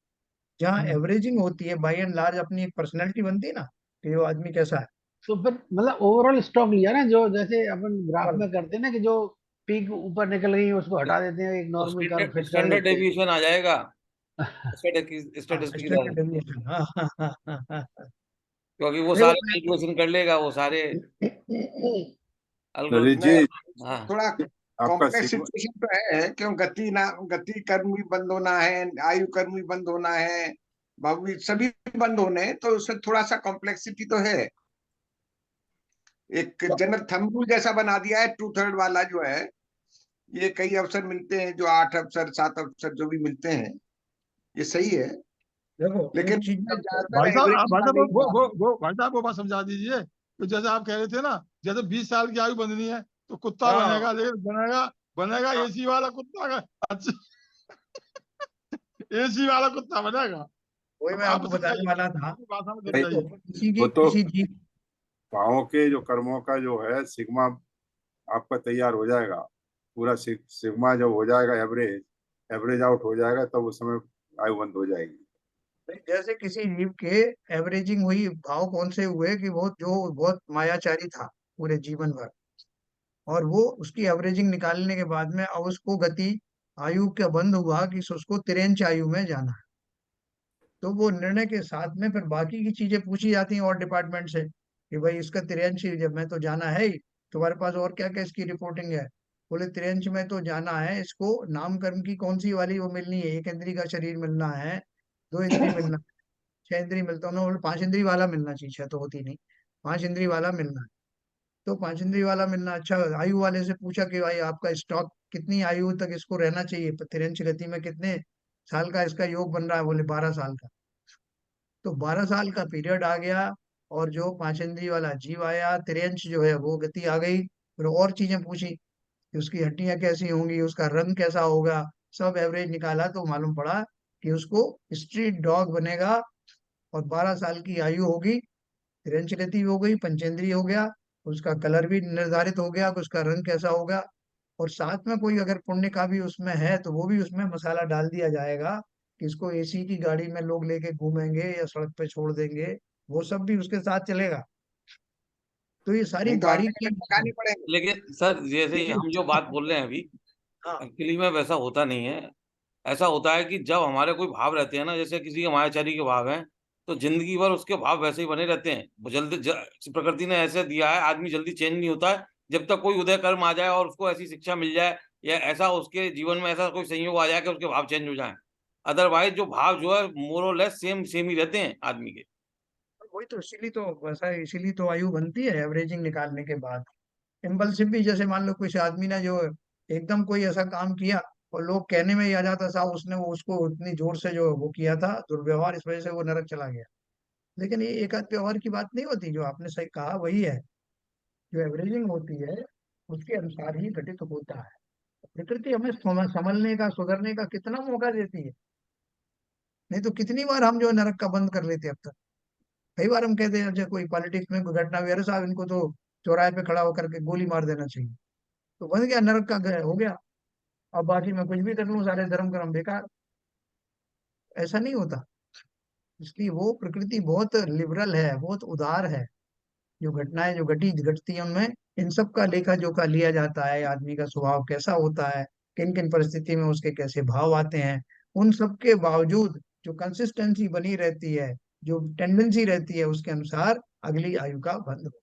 जहाँ हम्म। एवरेजिंग होती है बाय एंड लार्ज, अपनी एक पर्सनैलिटी बनती है ना कि वो आदमी कैसा है। तो फिर मतलब ओवरऑल स्टॉक लिया ना, जो जैसे अपन ग्राफ और में करते हैं ना कि जो पीक ऊपर निकल गई है उसको हटा देते हैं, एक वो नॉर्मल कर्व स्टैंडर्ड फिट कर स्टैंडर्ड लेते हैं। डेविएशन आ जाएगा हाँ, स्टेटिस्टिक की स्टैंडर्ड तरह, डेविएशन, हाँ हाँ हाँ हाँ हाँ हाँ। क्योंकि वो देखो सारे कैलकुलेशन कर लेगा, वो सारे ललित अल्गोरिथम। मैं जी, हाँ। थोड़ा आपका कॉम्प्लेक्स सिग्मा, सिचुएशन तो है, क्यों गति कर्म भी बंद होना है, आयु कर्म भी बंद होना है, बाबू सभी बंद होने हैं, तो उसमें थोड़ा सा कॉम्प्लेक्सिटी तो है। एक जनरल थंब रूल जैसा बना दिया है टू थर्ड वाला जो है। ये कई अवसर मिलते हैं, जो 8 अवसर 7 अवसर जो भी मिलते हैं, ये सही है। देखो लेकिन एक चीज मैं में ज्यादातर एवरेज वाले ही बना रहा हूँ। भाई साहब वो बात समझा दीजिए। तो जैसे आप कह रहे थे ना, जैसे 20 साल की आयु बंधनी है तो कुत्ता हाँ बनेगा, लेकिन बनेगा बनेगा हाँ, एसी वाला कुत्ता का। अच्छा, एसी वाला कुत्ता बनेगा। वही अब मैं आप आपको बताने समझाइए, वाला था। अपनी भाषा में भाई, देखो समझाइए। वो तो किसी जीव। भावों के जो कर्मों का जो है सिग्मा आपका तैयार हो जाएगा, पूरा सिग्मा जब हो जाएगा, एवरेज एवरेज आउट हो जाएगा, तब उस समय आयु बंद हो जाएगी। जैसे किसी जीव के एवरेजिंग हुई, भाव कौन से हुए कि वो जो बहुत मायाचारी था पूरे जीवन भर, और वो उसकी एवरेजिंग निकालने के बाद में अब उसको गति आयु का बंद हुआ कि उसको तिरेंच आयु में जाना है। तो वो निर्णय के साथ में फिर बाकी की चीजें पूछी जाती हैं और डिपार्टमेंट से कि भाई इसका तिरेंच जब में तो जाना है ही, तुम्हारे पास और क्या क्या इसकी रिपोर्टिंग है? बोले तिरेंच में तो जाना है, इसको नामकर्म की कौन सी वाली वो मिलनी है, एक इंद्री का शरीर मिलना है, दो इंद्री मिलना, छह इंद्री मिलता है, उन्होंने पांच इंद्री वाला मिलना चाहिए, छह तो होती नहीं, पांच इंद्री वाला मिलना है। तो पांच इंद्री वाला मिलना अच्छा। आयु वाले से पूछा कि भाई आपका स्टॉक कितनी आयु तक इसको रहना चाहिए, तिरंच गति में कितने साल का इसका योग बन रहा है? बोले 12 साल का। तो 12 साल का पीरियड आ गया, और जो पांच इंद्री वाला जीव आया, तिरंच जो है वो गति आ गई। फिर और चीजें पूछी कि उसकी हड्डियां कैसी होंगी, उसका रंग कैसा होगा, सब एवरेज निकाला तो मालूम पड़ा कि उसको स्ट्रीट डॉग बनेगा, और 12 साल की आयु होगी, तिरंचगति हो गई, पंचेंद्रिय हो गया, उसका कलर भी निर्धारित हो गया कि उसका रंग कैसा होगा। और साथ में कोई अगर पुण्य का भी उसमें है तो वो भी उसमें मसाला डाल दिया जाएगा कि इसको एसी की गाड़ी में लोग लेके घूमेंगे या सड़क पे छोड़ देंगे, वो सब भी उसके साथ चलेगा। तो ये सारी नहीं तो बारीकी। अल्टरनेट लगानी पड़ेगी। लेकिन सर जैसे ही हम जो बात बोल रहे हैं अभी, हाँ एक्चुअली में वैसा होता नहीं है। ऐसा होता है कि जब हमारे कोई भाव रहते हैं ना, जैसे किसी के मायाचारी के भाव हैं, तो जिंदगी भर उसके भाव वैसे ही बने रहते हैं। वो प्रकृति ने ऐसे दिया है, आदमी जल्दी चेंज नहीं होता है। जब तक कोई उदय कर्म आ जाए और उसको ऐसी शिक्षा मिल जाए, या ऐसा उसके जीवन में ऐसा कोई संयोग आ जाए कि उसके भाव चेंज हो जाए, अदरवाइज जो भाव जो है मोर और लेस सेम सेम ही रहते हैं आदमी के। वही तो, इसीलिए तो वैसा, इसीलिए तो आयु बनती है एवरेजिंग निकालने के बाद। इम्पल्सिव भी, जैसे मान लो कुछ आदमी ने जो एकदम कोई ऐसा काम किया, और लोग कहने में ही आ जाता साहब उसने वो उसको इतनी जोर से जो वो किया था दुर्व्यवहार, इस वजह से वो नरक चला गया। लेकिन ये एक आध व्यवहार की बात नहीं होती, जो आपने सही कहा वही है। जो एवरेजिंग होती है उसके अनुसार ही घटित होता है। प्रकृति हमें संभलने का, सुधरने का कितना मौका देती है। नहीं तो कितनी बार हम जो है नरक का बंद कर लेते हैं अब तक। कई बार हम कहते हैं जैसे कोई पॉलिटिक्स में कोई घटना हुई, अरे साहब इनको तो चौराहे पे खड़ा होकर के गोली मार देना चाहिए, तो बन गया नरक का घर हो गया। अब बाकी मैं कुछ भी कर लूं, सारे धर्म कर्म बेकार। ऐसा नहीं होता। इसलिए वो प्रकृति बहुत लिबरल है, बहुत उदार है। जो घटनाएं जो घटती हैं उनमें इन सब का लेखा जोखा लिया जाता है, आदमी का स्वभाव कैसा होता है, किन किन परिस्थिति में उसके कैसे भाव आते हैं। उन सब के बावजूद जो कंसिस्टेंसी बनी रहती है, जो टेंडेंसी रहती है, उसके अनुसार अगली आयु का बंध हो।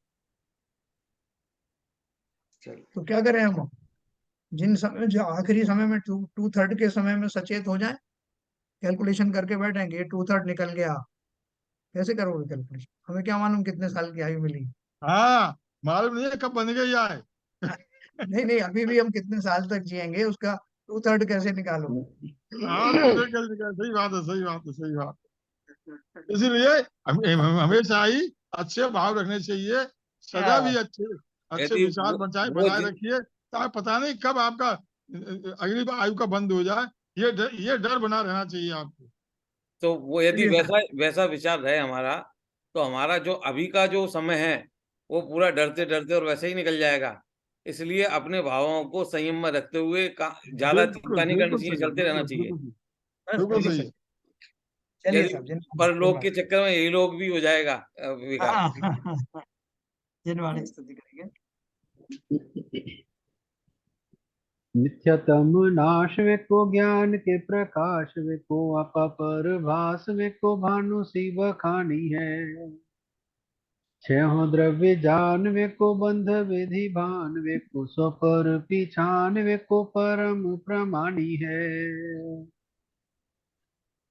चलो तो क्या करें हम, जिन समय जो आखिरी समय में टू थर्ड के समय में सचेत हो जाए, कैलकुलेशन करके बैठेंगे 2/3 निकल गया, कैसे करोगे कैलकुलेशन? हमें क्या मालूम कितने साल की आयु मिली। हाँ, मालूम नहीं है कब बन गई आए। नहीं नहीं, अभी भी हम कितने साल तक जिएंगे उसका 2/3 कैसे निकालोगे? हाँ, तो उधर चल निकल, सही बात है, सही बात है, सही बात है। इसीलिए हमेशा ही अच्छे भाव रखने चाहिए, सदा भी हाँ अच्छे अच्छे यदि विचार बचाए वो बनाए रखिए, ताकि पता नहीं कब आपका अगली बार आयु का बंद हो जाए। ये डर बना रहना चाहिए आपको। तो वो यदि चलिए वैसा वैसा विचार रहे हमारा, तो हमारा जो अभी का जो समय है वो पूरा डरते डरते और वैसे ही निकल जाएगा। इसलिए अपने भावों को संयम में रखते हुए ज्यादा बिल्कुल चिंता नहीं करनी बिल्कुल चाहिए, सही है, चलते रहना बिल्कुल चाहिए। बिल्कुल सही, बस बिल्कुल बिल्कुल सही सही। है। चलिए यदि साहब, परलोक के धन्यवाद। चक्कर में यही लोग भी हो जाएगा हाँ विकास। हाँ हाँ हाँ, धन्यवाद, स्तुति करेंगे। नित्यतम नाश वे को ज्ञान के प्रकाश वे को आपा पर भास वे को भानु शिव खानी है। छह द्रव्य जान वे को बंध विधि भान वे को सो पर पिछान वे को परम प्रमाणी है।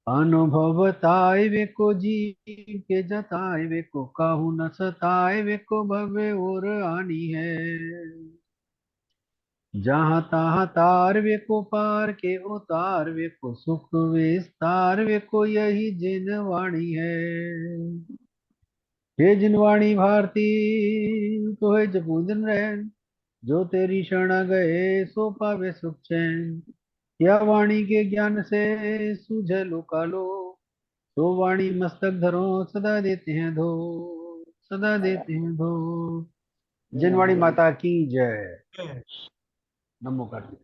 अनुभवताय वे को जीव के जताय वे को काहू न सताय वे को भव्य और आनी है। जहाँ तहाँ तार वे को पार के उतार वे को सुख विस्तार वे को यही जिन वाणी है। हे जिन वाणी भारती तो है जपूजन रहन जो तेरी शरण गए सो पावे सुख चैन। या वाणी के ज्ञान से सूझे लोकालो तो वाणी मस्तक धरो सदा देते हैं धो सदा देते हैं धो। जिनवाणी माता की जय। नमो कार्तिक।